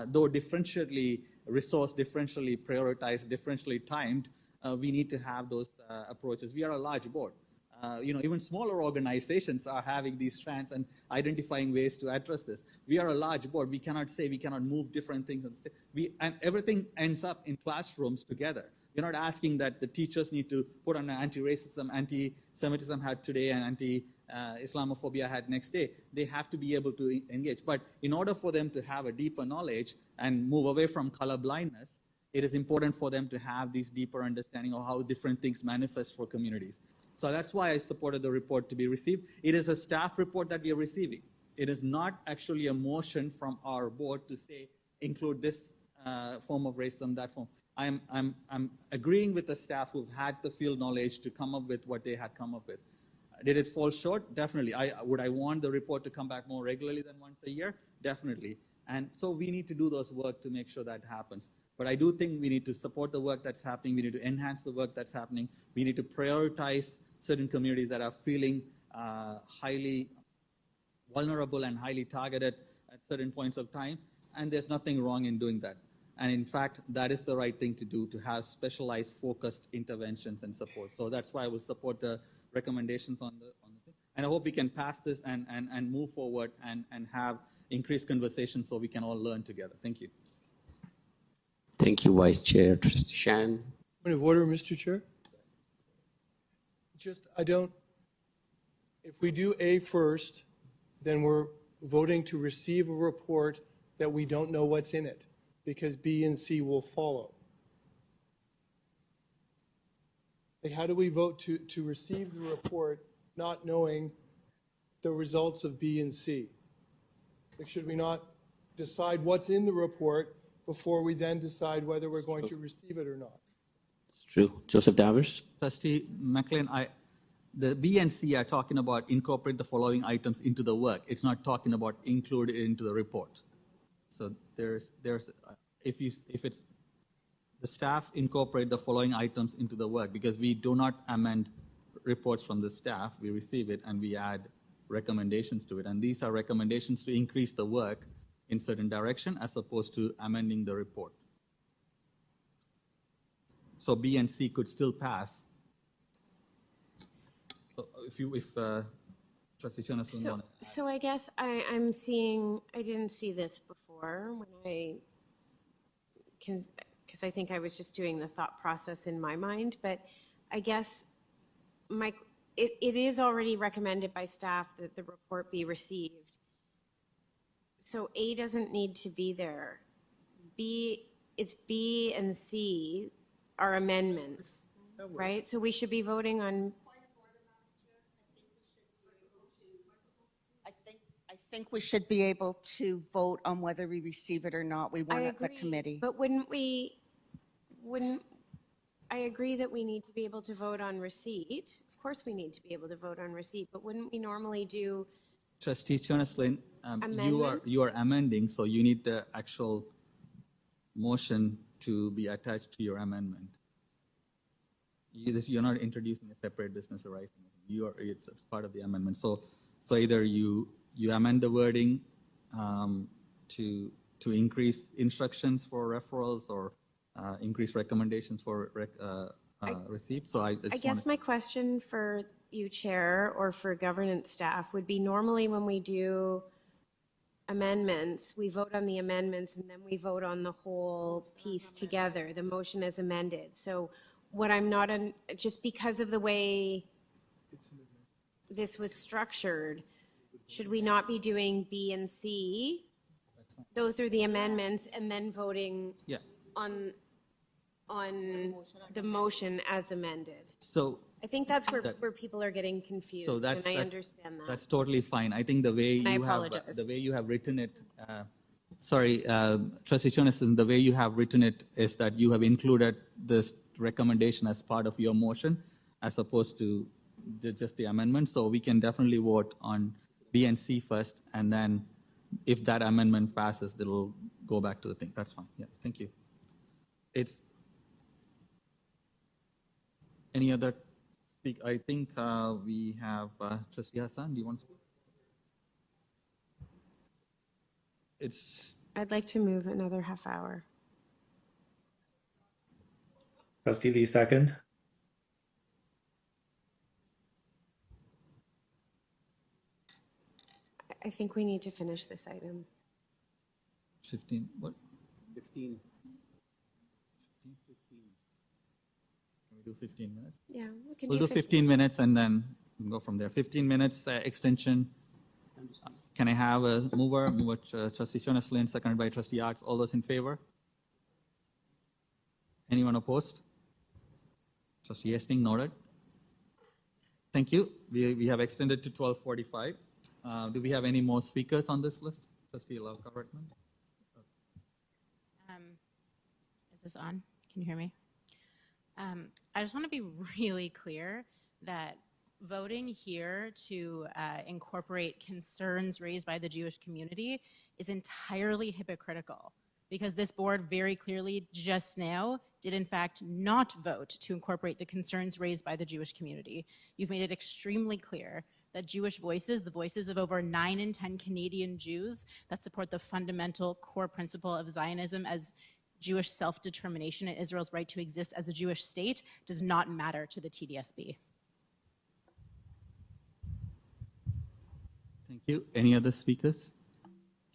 though differentially resourced, differentially prioritized, differentially timed, we need to have those approaches. We are a large board. Even smaller organizations are having these strands and identifying ways to address this. We are a large board. We cannot say we cannot move different things. And everything ends up in classrooms together. We're not asking that the teachers need to put on an anti-racism, anti-Semitism hat today and anti-Islamophobia hat next day. They have to be able to engage. But in order for them to have a deeper knowledge and move away from color blindness, it is important for them to have this deeper understanding of how different things manifest for communities. So that's why I supported the report to be received. It is a staff report that we are receiving. It is not actually a motion from our board to say, include this form of racism, that form. I'm agreeing with the staff who've had the field knowledge to come up with what they had come up with. Did it fall short? Definitely. Would I want the report to come back more regularly than once a year? Definitely. And so we need to do those work to make sure that happens. But I do think we need to support the work that's happening. We need to enhance the work that's happening. We need to prioritize certain communities that are feeling highly vulnerable and highly targeted at certain points of time. And there's nothing wrong in doing that. And in fact, that is the right thing to do, to have specialized, focused interventions and support. So that's why I will support the recommendations on the thing. And I hope we can pass this and move forward and have increased conversations so we can all learn together. Thank you. Thank you, Vice Chair. Trustee Shan. Point of order, Mr. Chair. If we do A first, then we're voting to receive a report that we don't know what's in it, because B and C will follow. Like, how do we vote to receive the report not knowing the results of B and C? Like, should we not decide what's in the report before we then decide whether we're going to receive it or not? It's true. Joseph Davers. Trustee MacLean, the B and C are talking about incorporate the following items into the work. It's not talking about include it into the report. So if it's the staff incorporate the following items into the work, because we do not amend reports from the staff, we receive it and we add recommendations to it. And these are recommendations to increase the work in certain direction as opposed to amending the report. So B and C could still pass. So if Trustee Chernos-Lin wanted to add. So I guess I'm seeing, I didn't see this before because I think I was just doing the thought process in my mind, but I guess it is already recommended by staff that the report be received. So A doesn't need to be there. It's B and C are amendments, right? So we should be voting on. I think we should be able to vote on whether we receive it or not. We want it at the committee. But I agree that we need to be able to vote on receipt. Of course, we need to be able to vote on receipt, but wouldn't we normally do? Trustee Chernos-Lin, you are amending, so you need the actual motion to be attached to your amendment. You're not introducing a separate business arising. It's part of the amendment. So either you amend the wording to increase instructions for referrals or increase recommendations for receipt. So I guess my question for you, Chair, or for governance staff would be normally when we do amendments, we vote on the amendments and then we vote on the whole piece together, the motion as amended. So what I'm not, just because of the way this was structured, should we not be doing B and C? Those are the amendments and then voting on the motion as amended. So I think that's where people are getting confused, so and I understand that. That's totally fine. I think the way you have written it, Trustee Chernos-Lin, the way you have written it is that you have included this recommendation as part of your motion as opposed to just the amendment. So we can definitely vote on B and C first, and then if that amendment passes, it'll go back to the thing. That's fine. Yeah, thank you. Any other speak? I think we have Trustee Hassan. Do you want to speak? I'd like to move another half hour. Trustee Lee, second. I think we need to finish this item. 15, what? 15. Can we do 15 minutes? Yeah, We'll do 15 minutes and then go from there. 15 minutes extension. Can I have a mover? Trustee Chernos-Lin, seconded by Trustee Arts. All those in favor? Anyone opposed? Trustee Hastings, noted. Thank you. We have extended to 12:45. Do we have any more speakers on this list? Trustee Lulka-Rotman? Is this on? Can you hear me? I just want to be really clear that voting here to incorporate concerns raised by the Jewish community is entirely hypocritical, because this board very clearly just now did in fact not vote to incorporate the concerns raised by the Jewish community. You've made it extremely clear that Jewish voices, the voices of over 9 in 10 Canadian Jews that support the fundamental core principle of Zionism as Jewish self-determination and Israel's right to exist as a Jewish state, does not matter to the TDSB. Thank you. Any other speakers?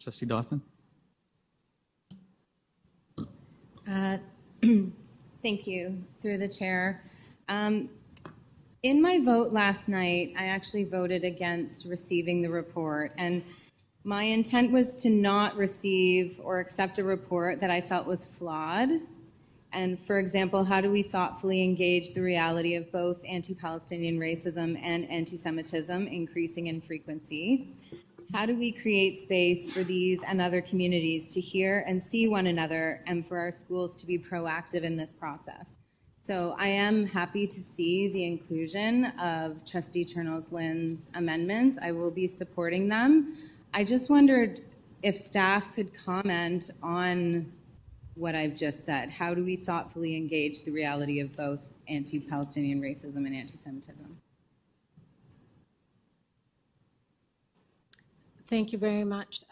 Trustee Dawson? Thank you, through the chair. In my vote last night, I actually voted against receiving the report, and my intent was to not receive or accept a report that I felt was flawed. And for example, how do we thoughtfully engage the reality of both anti-Palestinian racism and anti-Semitism increasing in frequency? How do we create space for these and other communities to hear and see one another, and for our schools to be proactive in this process? So I am happy to see the inclusion of Trustee Chernos-Lin's amendments. I will be supporting them. I just wondered if staff could comment on what I've just said. How do we thoughtfully engage the reality of both anti-Palestinian racism and anti-Semitism? Thank you very much.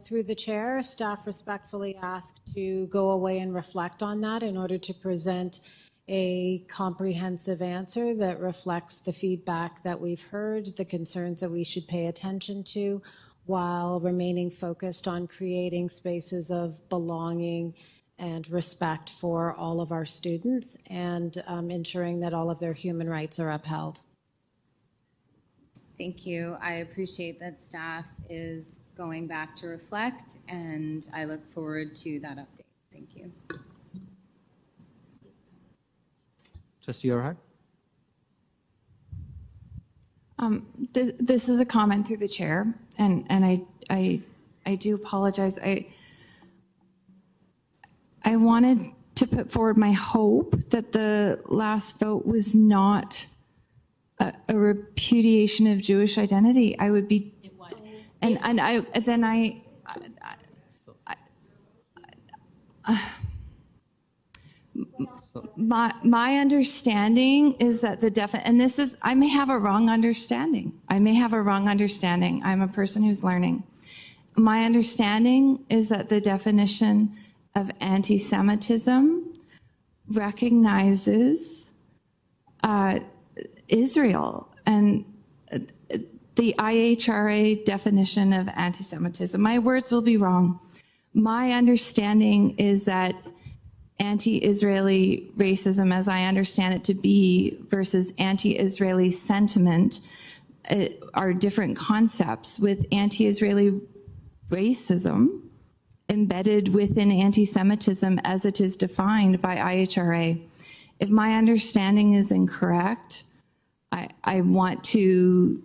Through the chair, staff respectfully ask to go away and reflect on that in order to present a comprehensive answer that reflects the feedback that we've heard, the concerns that we should pay attention to, while remaining focused on creating spaces of belonging and respect for all of our students, and ensuring that all of their human rights are upheld. Thank you. I appreciate that staff is going back to reflect, and I look forward to that update. Thank you. Trustee Ehrhardt? This is a comment through the chair, and I do apologize. I wanted to put forward my hope that the last vote was not a repudiation of Jewish identity. I would be. It was. My understanding is that and this is, I may have a wrong understanding. I'm a person who's learning. My understanding is that the definition of anti-Semitism recognizes Israel and the IHRA definition of anti-Semitism. My words will be wrong. My understanding is that anti-Israeli racism, as I understand it to be, versus anti-Israeli sentiment are different concepts, with anti-Israeli racism embedded within anti-Semitism as it is defined by IHRA. If my understanding is incorrect, I want to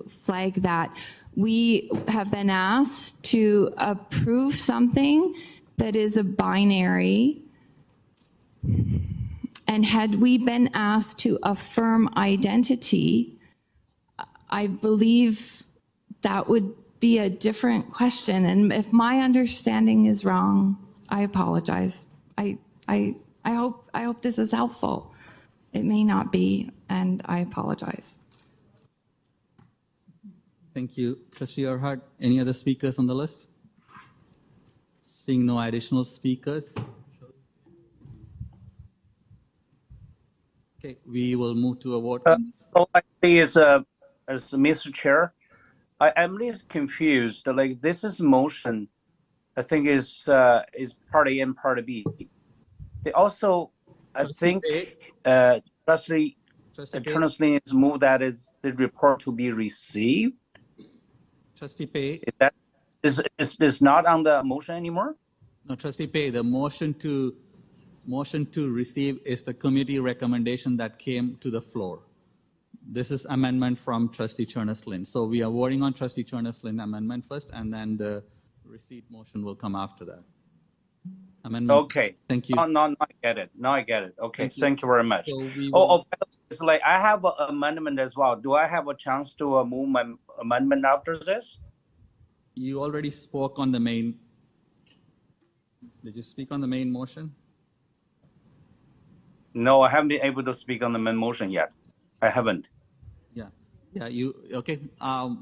flag that. We have been asked to approve something that is a binary, and had we been asked to affirm identity, I believe that would be a different question. And if my understanding is wrong, I apologize. I hope this is helpful. It may not be, and I apologize. Thank you. Trustee Ehrhardt, any other speakers on the list? Seeing no additional speakers. Okay, we will move to a vote. All I say is, as Mr. Chair, I'm a little confused. Like, this is motion, I think is part A and part B. They also, I think, Trustee Chernos-Line is moved that is the report to be received. Trustee Pei. Is not on the motion anymore? No, Trustee Pei, the motion to receive is the committee recommendation that came to the floor. This is amendment from Trustee Chernos-Lin. So we are voting on Trustee Chernos-Lin amendment first, and then the receipt motion will come after that. Amendment. Okay. Thank you. No, I get it. Okay. Thank you very much. So we By the it's like I have an amendment as well. Do I have a chance to move my amendment after this? You already spoke on the main. Did you speak on the main motion? No, I haven't been able to speak on the main motion yet. I haven't. Yeah, yeah. You okay?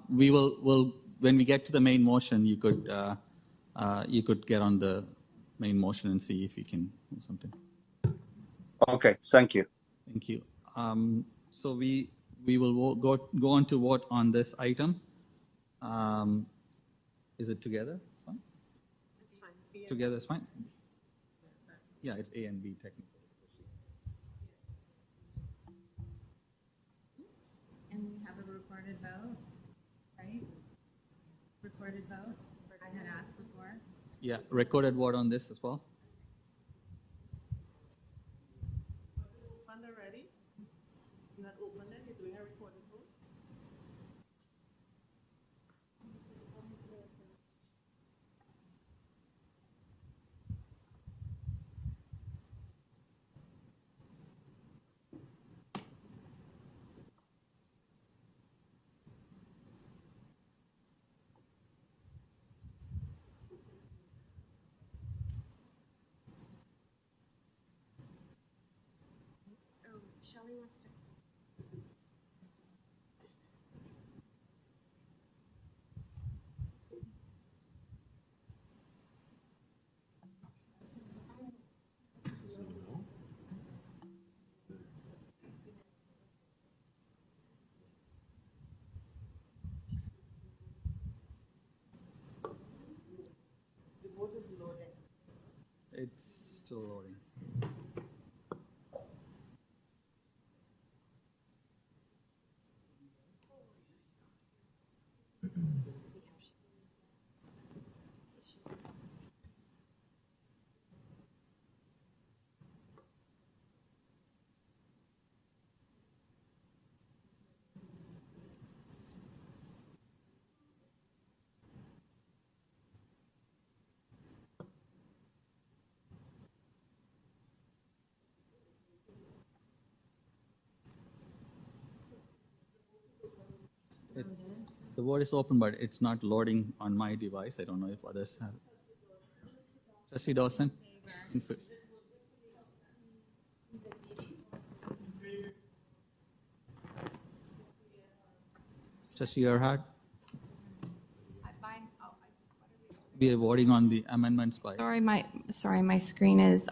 We will when we get to the main motion. You could get on the main motion and see if you can do something. Okay, thank you. Thank you. So we will go on to vote on this item. Is it together? Fine. It's fine. Together is fine. Yeah, it's A and B technically. And we have a recorded vote, right? Recorded vote, I had asked before. Yeah, recorded vote on this as well. Fund already? Not open it, you're doing a recorded vote? Oh, Shelley wants to. The vote is loading. It's still loading. The vote is open, but it's not loading on my device. I don't know if others have. Trustee Dawson? Trustee Ehrhardt? We are voting on the amendments by. Sorry, my screen is,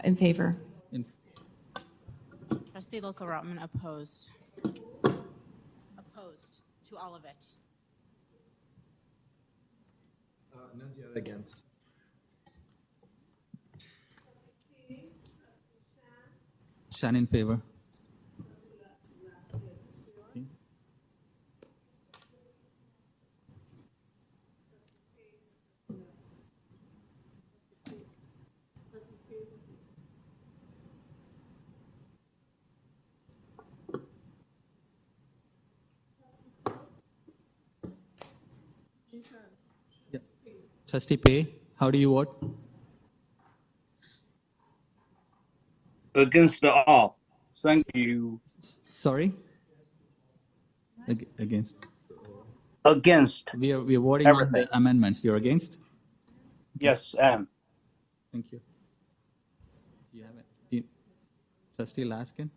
in favor. Trustee Lulka-Rotman opposed. Opposed to all of it. Against. Shan in favor. Yeah. Trustee Pei, how do you vote? Against all. Thank you. Sorry? Against. Against. We are voting Everything. on the amendments. You're against? Yes, I am. Thank you. You have it. Trustee Laskin?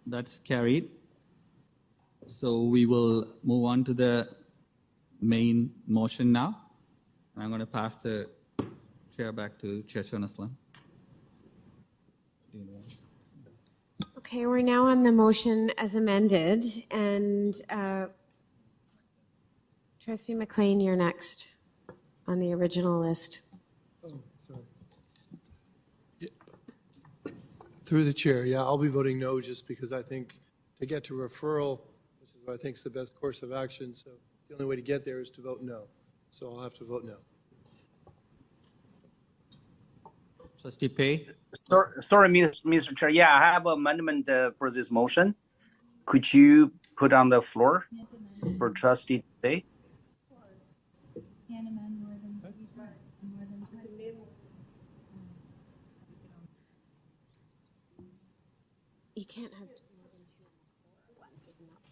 That's carried. So we will move on to the main motion now. I'm going to pass the chair back to Chair Chernos-Lin. Okay, we're now on the motion as amended, and Trustee MacLean, you're next on the original list. Oh, sorry. Through the chair, yeah, I'll be voting no just because I think to get to referral, which is what I think is the best course of action, so the only way to get there is to vote no. So I'll have to vote no. Trustee Pei? Sorry, Mr. Chair. Yeah, I have an amendment for this motion. Could you put on the floor for Trustee Pei? You can't have more than two at once, isn't that?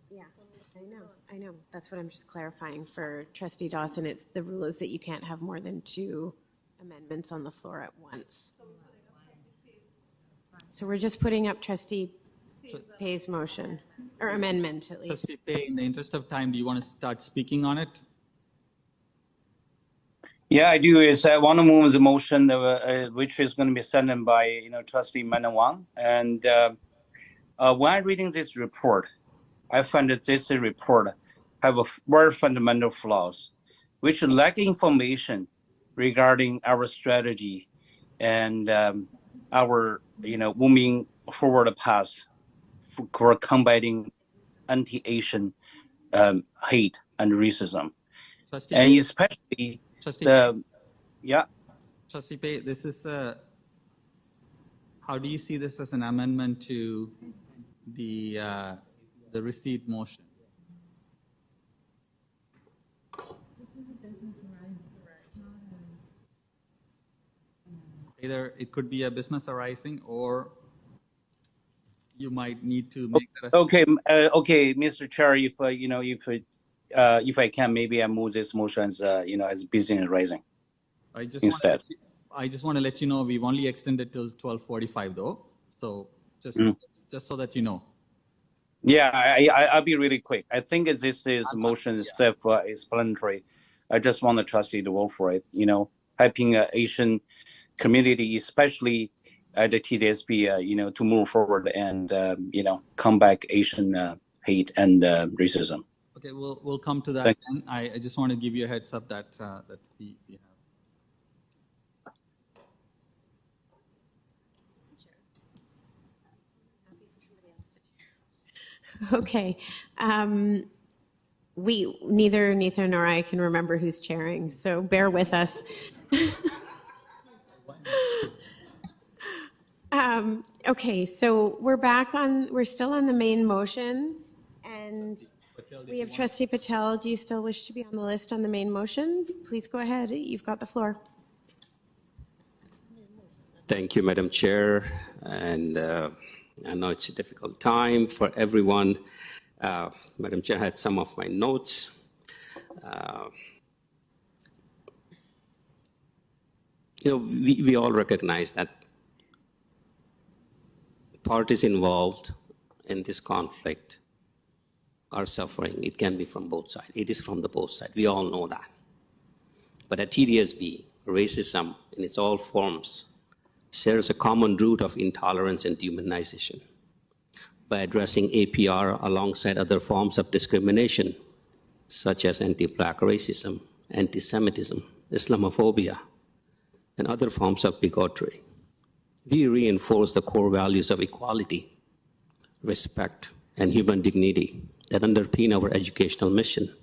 Yeah, I know. That's what I'm just clarifying for Trustee Dawson. It's the rule is that you can't have more than two amendments on the floor at once. So we're just putting up Trustee Pei's motion, or amendment at least. Trustee Pei, in the interest of time, do you want to start speaking on it? Yeah, I do. I want to move the motion, which is going to be sent by Trustee Manawang. And when reading this report, I find that this report have a very fundamental flaws, which lack information regarding our strategy and our moving forward path for combating anti-Asian hate and racism, Trustee and Pei, especially Trustee Pei, this is how do you see this as an amendment to the receipt motion? This is a business arising, not Either it could be a business arising, or you might need to make that. Okay, Mr. Chair, if I can, maybe I move this motion as as business arising. I just want to let you know we've only extended till 12:45 though, so just so that you know. Yeah, I'll be really quick. I think this is motion self-explanatory. I just want the trustee to vote for it. Helping Asian community, especially at the TDSB, to move forward and combat Asian hate and racism. Okay, we'll come to that. Then. I just want to give you a heads up that that we have. Okay. Neither Neethan nor I can remember who's chairing, so bear with us. Okay, so we're still on the main motion, and we have Trustee Patel. Do you still wish to be on the list on the main motion? Please go ahead. You've got the floor. Thank you, Madam Chair. And I know it's a difficult time for everyone. Madam Chair, I had some of my notes. We all recognize that parties involved in this conflict are suffering. It can be from both sides. It is from the both sides. We all know that. But at TDSB, racism in its all forms shares a common root of intolerance and dehumanization. By addressing APR alongside other forms of discrimination, such as anti-Black racism, antisemitism, Islamophobia, and other forms of bigotry, we reinforce the core values of equality, respect, and human dignity that underpin our educational mission.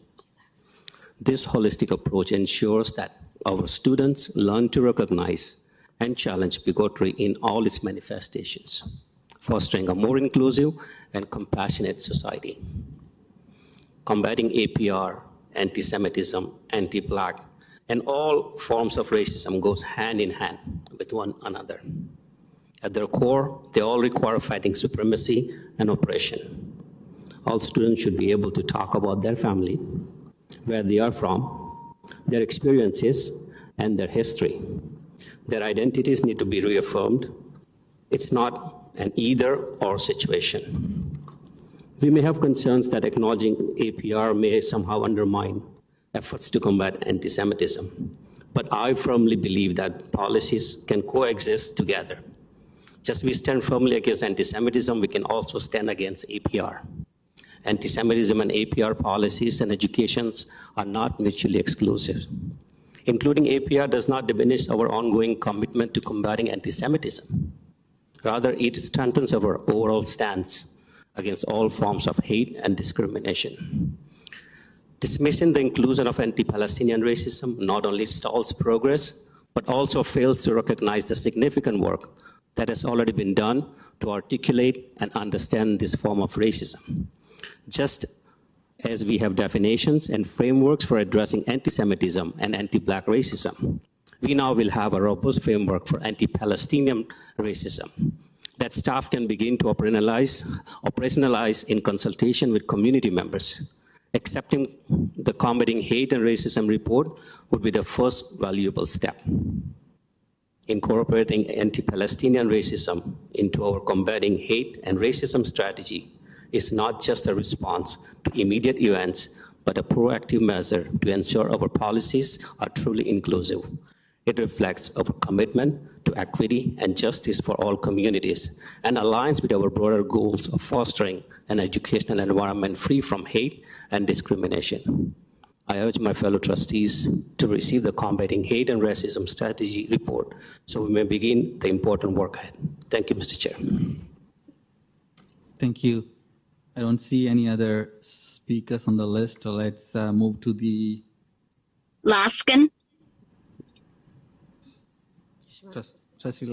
This holistic approach ensures that our students learn to recognize and challenge bigotry in all its manifestations, fostering a more inclusive and compassionate society. Combating APR, antisemitism, anti-Black, and all forms of racism goes hand in hand with one another. At their core, they all require fighting supremacy and oppression. All students should be able to talk about their family, where they are from, their experiences, and their history. Their identities need to be reaffirmed. It's not an either-or situation. We may have concerns that acknowledging APR may somehow undermine efforts to combat antisemitism, but I firmly believe that policies can coexist together. Just we stand firmly against antisemitism, we can also stand against APR. Antisemitism and APR policies and educations are not mutually exclusive. Including APR does not diminish our ongoing commitment to combating antisemitism. Rather, it strengthens our overall stance against all forms of hate and discrimination. Dismissing the inclusion of anti-Palestinian racism not only stalls progress, but also fails to recognize the significant work that has already been done to articulate and understand this form of racism. Just as we have definitions and frameworks for addressing anti-Semitism and anti-Black racism, we now will have a robust framework for anti-Palestinian racism that staff can begin to operationalize in consultation with community members. Accepting the Combating Hate and Racism report would be the first valuable step. Incorporating anti-Palestinian racism into our combating hate and racism strategy is not just a response to immediate events, but a proactive measure to ensure our policies are truly inclusive. It reflects our commitment to equity and justice for all communities and aligns with our broader goals of fostering an educational environment free from hate and discrimination. I urge my fellow trustees to receive the Combating Hate and Racism Strategy report so we may begin the important work ahead. Thank you, Mr. Chair. Thank you. I don't see any other speakers on the list, so let's move to the Laskin? Trustee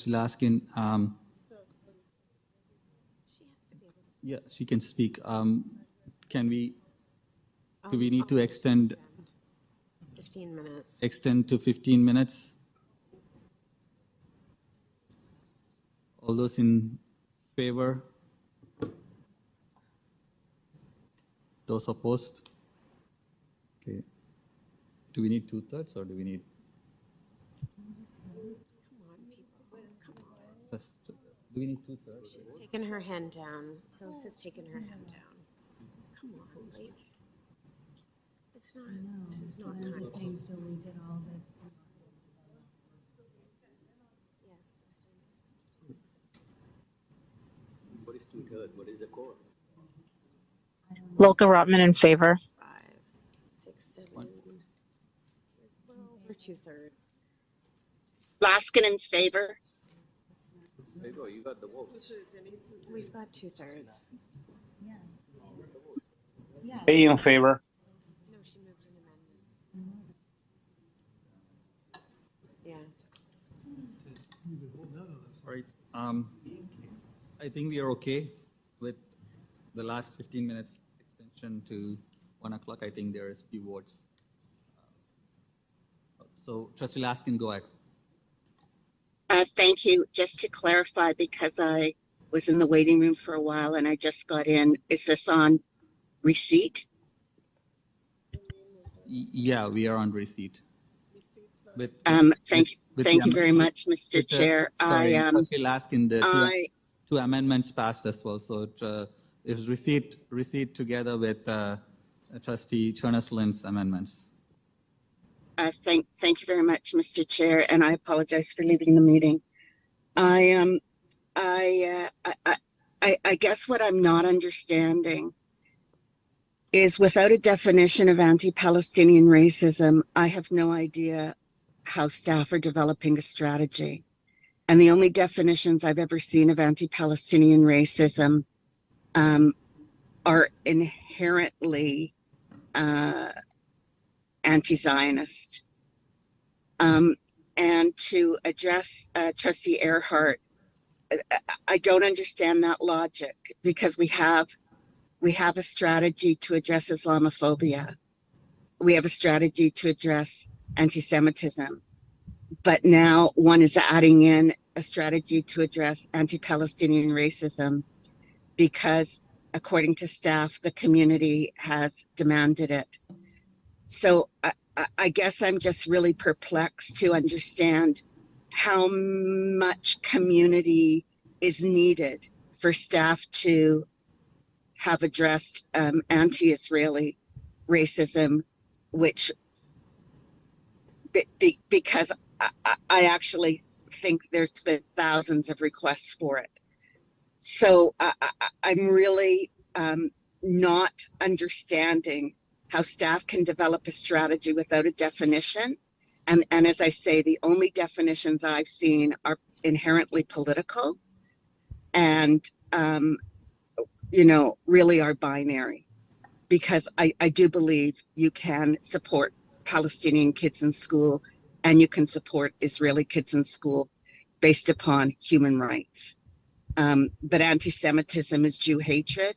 Laskin. Yeah, she can speak. Can we? Do we need to extend? 15 minutes. Extend to 15 minutes. All those in favor? Those opposed? Okay. Do we need 2/3 or do we need? Do we need 2/3? She's taken her hand down. Rose has taken her hand down. Come on, like, it's not, this is not kind. So we did all this to. What is 2/3? What is the core? Lulka-Rotman in favor. 5, 6, 7. Well, we're 2/3. Laskin in favor? There you go, you got the votes. We've got 2/3. Pei in favor. No, she moved an amendment. Yeah. All right. I think we are okay with the last 15 minutes extension to 1 o'clock. I think there is few votes. So Trustee Laskin, go ahead. Thank you. Just to clarify, because I was in the waiting room for a while and I just got in, is this on receipt? Yeah, we are on receipt. Thank you very much, Mr. Chair. Sorry, Trustee Laskin, the two amendments passed as well. So it was receipt together with Trustee Chernos-Lin's amendments. Thank you very much, Mr. Chair, and I apologize for leaving the meeting. I guess what I'm not understanding is, without a definition of anti-Palestinian racism, I have no idea how staff are developing a strategy. And the only definitions I've ever seen of anti-Palestinian racism are inherently anti-Zionist. And to address Trustee Ehrhardt, I don't understand that logic, because we have a strategy to address Islamophobia. We have a strategy to address anti-Semitism. But now one is adding in a strategy to address anti-Palestinian racism because, according to staff, the community has demanded it. So I guess I'm just really perplexed to understand how much community is needed for staff to have addressed anti-Israeli racism, which, because I actually think there's been thousands of requests for it. So I'm really not understanding how staff can develop a strategy without a definition. And as I say, the only definitions I've seen are inherently political and, really are binary. Because I do believe you can support Palestinian kids in school and you can support Israeli kids in school based upon human rights. But anti-Semitism is Jew hatred,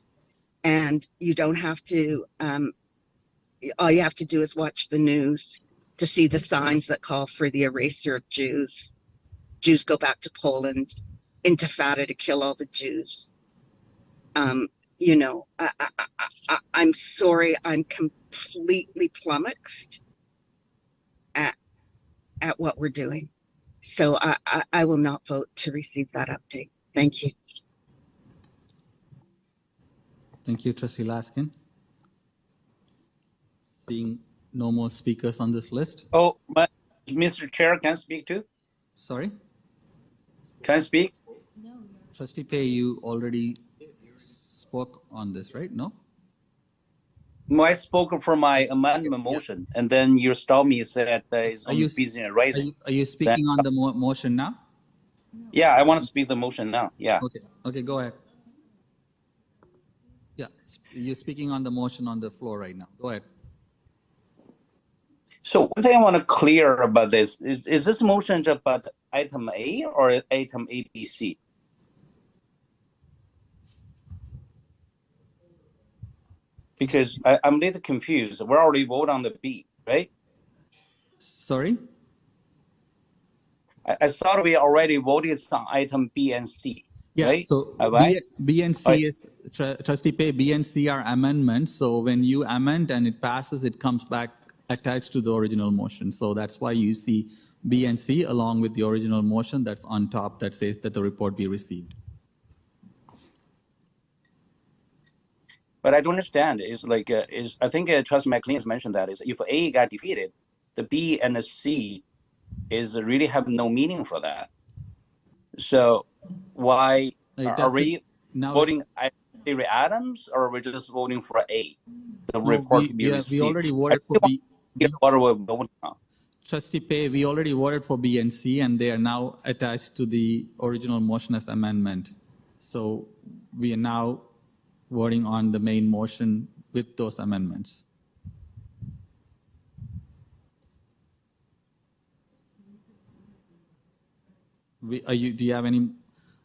and you don't have to, all you have to do is watch the news to see the signs that call for the erasure of Jews. Jews go back to Poland, Intifada to kill all the Jews. You know, I'm sorry, I'm completely flummoxed at what we're doing. So I will not vote to receive that update. Thank you. Thank you, Trustee Laskin. Seeing no more speakers on this list. Oh, Mr. Chair, can I speak too? Sorry? Can I speak? Trustee Pei, you already spoke on this, right? No? No, I spoke for my amendment motion, and then you stopped me and said that it's only busy and raising. Are you speaking on the motion now? Yeah, I want to speak the motion now. Yeah. Okay, go ahead. Yeah, you're speaking on the motion on the floor right now. Go ahead. So one thing I want to clear about this is this motion just about item A or item A, B, C? Because I'm a little confused. We're already voted on the B, right? Sorry? I thought we already voted on item B and C. Yeah, right? so Right? B and C is, Trustee Pei, B and C are amendments. So when you amend and it passes, it comes back attached to the original motion. So that's why you see B and C along with the original motion that's on top that says that the report be received. But I don't understand. It's like, I think Trustee MacLean has mentioned that is if A got defeated, the B and the C is really have no meaning for that. So why are we voting Avery Adams, or we're just voting for A? The report to be received. We already voted for B. What are we voting on? Trustee Pei, we already voted for B and C, and they are now attached to the original motion as amendment. So we are now voting on the main motion with those amendments. Do you have any?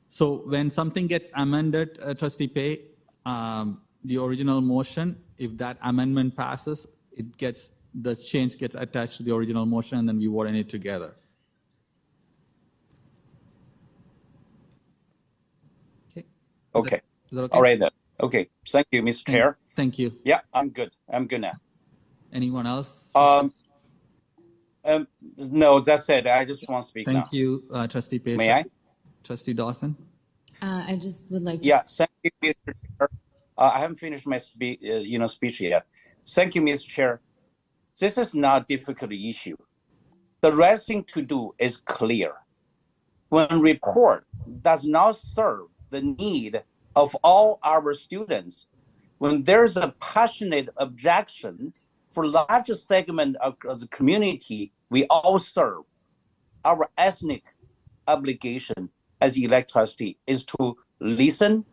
So when something gets amended, Trustee Pei, the original motion, if that amendment passes, the change gets attached to the original motion, and then we vote on it together. Okay. Is that okay? All right then. Okay. Thank you, Mr. Chair. Thank you. Yeah, I'm good. I'm good now. Anyone else? No, that's it. I just want to speak now. Thank you, Trustee Pei. May I? Trustee Dawson? I just would like to. Yeah, thank you, Mr. Chair. I haven't finished my speech yet. Thank you, Mr. Chair. This is not a difficult issue. The right thing to do is clear. When a report does not serve the need of all our students, when there's a passionate objection for large segment of the community we all serve, our ethnic obligation as elect trustee is to listen,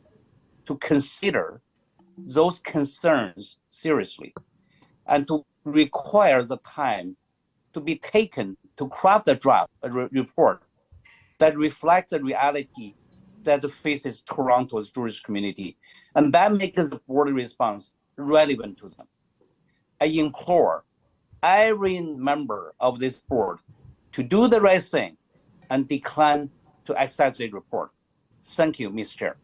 to consider those concerns seriously, and to require the time to be taken to craft a draft report that reflects the reality that faces Toronto's Jewish community, and that makes the board response relevant to them. I implore every member of this board to do the right thing and decline to accept the report. Thank you, Mr. Chair.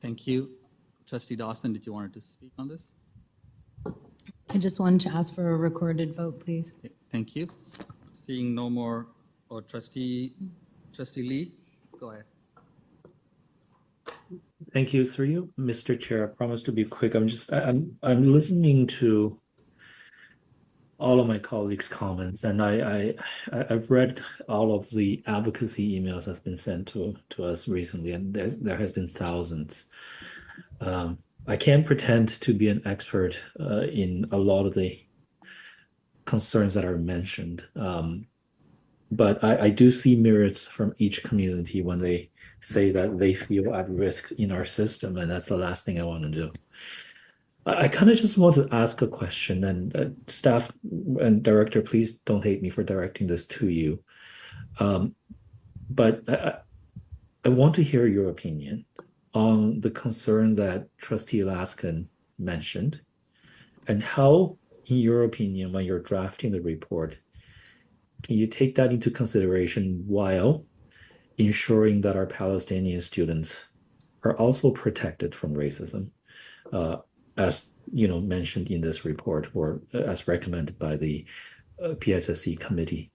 Thank you. Trustee Dawson, did you want to speak on this? I just wanted to ask for a recorded vote, please. Okay, thank you. Seeing no more, or Trustee Lee, go ahead. Thank you, through you, Mr. Chair. I promise to be quick. I'm listening to all of my colleagues' comments, and I've read all of the advocacy emails that's been sent to us recently, and there has been thousands. I can't pretend to be an expert in a lot of the concerns that are mentioned, but I do see merits from each community when they say that they feel at risk in our system, and that's the last thing I want to do. I kind of just want to ask a question, and staff and director, please don't hate me for directing this to you. But I want to hear your opinion on the concern that Trustee Laskin mentioned, and how, in your opinion, when you're drafting the report, can you take that into consideration while ensuring that our Palestinian students are also protected from racism, as mentioned in this report, or as recommended by the PSSE committee?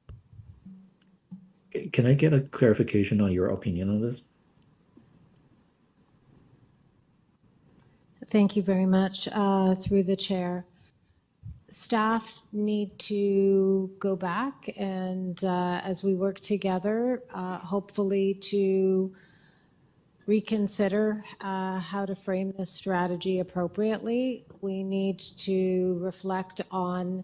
Can I get a clarification on your opinion on this? Thank you very much. Through the chair, staff need to go back and, as we work together, hopefully to reconsider how to frame this strategy appropriately. We need to reflect on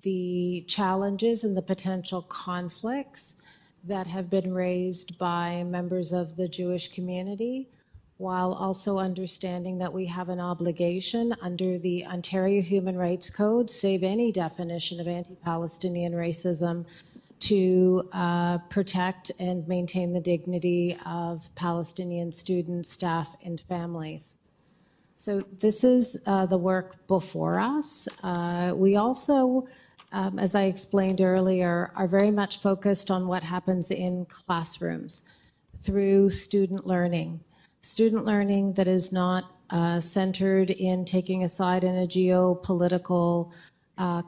the challenges and the potential conflicts that have been raised by members of the Jewish community, while also understanding that we have an obligation under the Ontario Human Rights Code, save any definition of anti-Palestinian racism, to protect and maintain the dignity of Palestinian students, staff, and families. So this is the work before us. We also, as I explained earlier, are very much focused on what happens in classrooms through student learning. Student learning that is not centered in taking a side in a geopolitical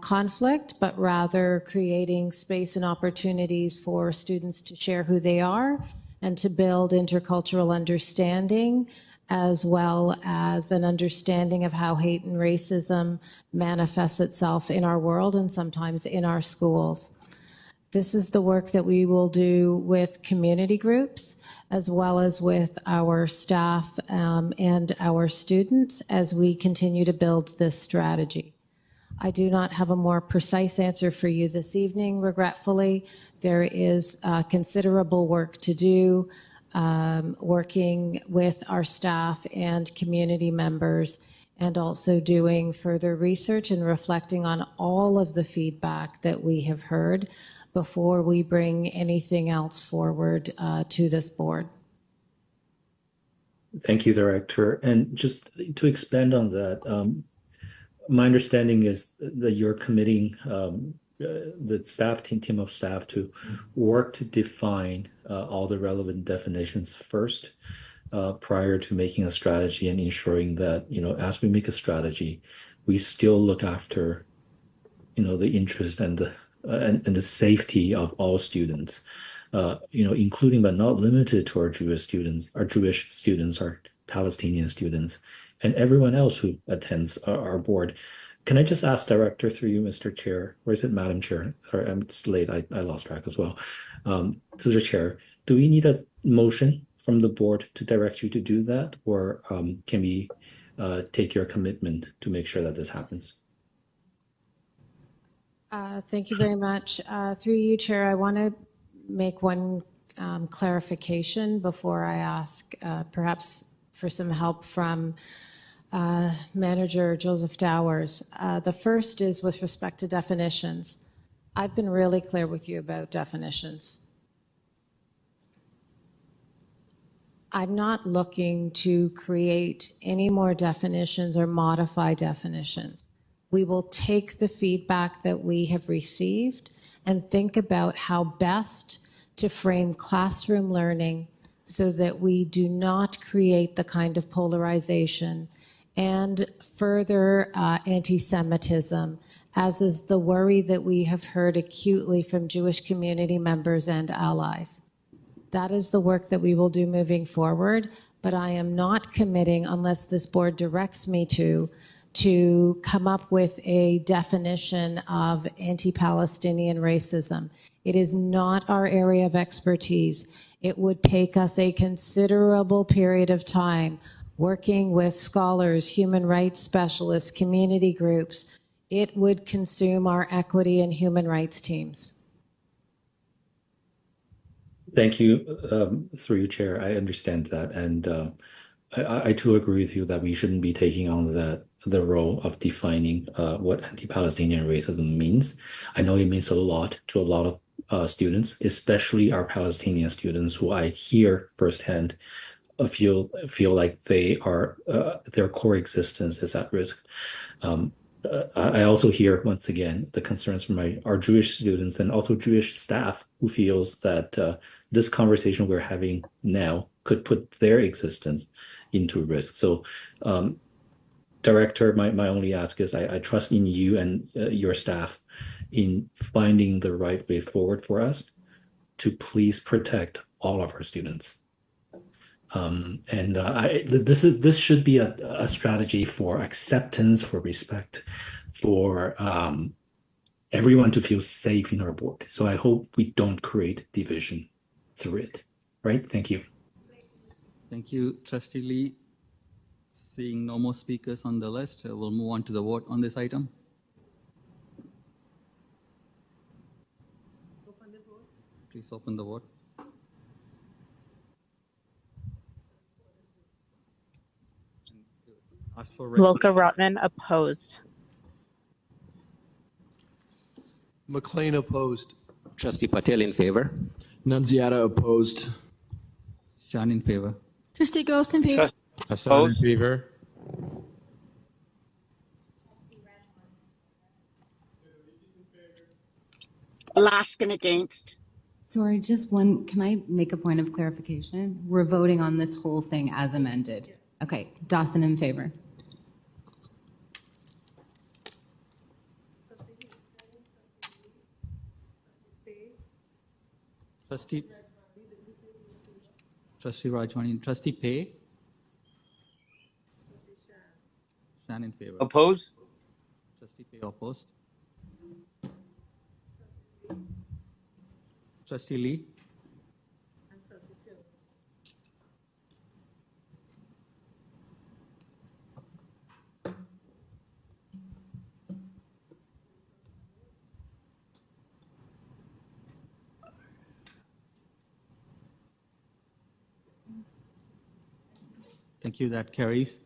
conflict, but rather creating space and opportunities for students to share who they are and to build intercultural understanding, as well as an understanding of how hate and racism manifests itself in our world and sometimes in our schools. This is the work that we will do with community groups, as well as with our staff and our students as we continue to build this strategy. I do not have a more precise answer for you this evening, regretfully. There is considerable work to do, working with our staff and community members, and also doing further research and reflecting on all of the feedback that we have heard before we bring anything else forward to this board. Thank you, Director. And just to expand on that, my understanding is that you're committing the staff team of staff to work to define all the relevant definitions first, prior to making a strategy, and ensuring that, as we make a strategy, we still look after, the interest and the safety of all students, including but not limited to our Jewish students, our Palestinian students, and everyone else who attends our board. Can I just ask, Director, through you, Mr. Chair, or is it Madam Chair? Sorry, I'm just late. I lost track as well. To the Chair, do we need a motion from the board to direct you to do that, or can we take your commitment to make sure that this happens? Thank you very much. Through you, Chair, I want to make one clarification before I ask perhaps for some help from Manager Joseph Dowers. The first is with respect to definitions. I've been really clear with you about definitions. I'm not looking to create any more definitions or modify definitions. We will take the feedback that we have received and think about how best to frame classroom learning so that we do not create the kind of polarization and further anti-Semitism, as is the worry that we have heard acutely from Jewish community members and allies. That is the work that we will do moving forward, but I am not committing, unless this board directs me to come up with a definition of anti-Palestinian racism. It is not our area of expertise. It would take us a considerable period of time working with scholars, human rights specialists, community groups. It would consume our equity and human rights teams. Thank you, through you, Chair. I understand that. And I too agree with you that we shouldn't be taking on the role of defining what anti-Palestinian racism means. I know it means a lot to a lot of students, especially our Palestinian students, who I hear firsthand feel like their core existence is at risk. I also hear, once again, the concerns from our Jewish students and also Jewish staff who feels that this conversation we're having now could put their existence into risk. So, Director, my only ask is I trust in you and your staff in finding the right way forward for us to please protect all of our students. This should be a strategy for acceptance, for respect, for everyone to feel safe in our board. So I hope we don't create division through it. Right? Thank you. Thank you, Trustee Lee. Seeing no more speakers on the list, we'll move on to the vote on this item. Please open the vote. Ask for Lulka-Rotman opposed. MacLean opposed. Trustee Patel in favor. Nunziata opposed. Shan in favor. Trustee Ghost in favor. Hassan in favor. Laskin against. Sorry, just one, can I make a point of clarification? We're voting on this whole thing as amended. Okay, Dawson in favor. Trustee Rajwani, Trustee Pei. Shan in favor. Oppose? Trustee Pei opposed. Trustee Lee. Thank you, that carries.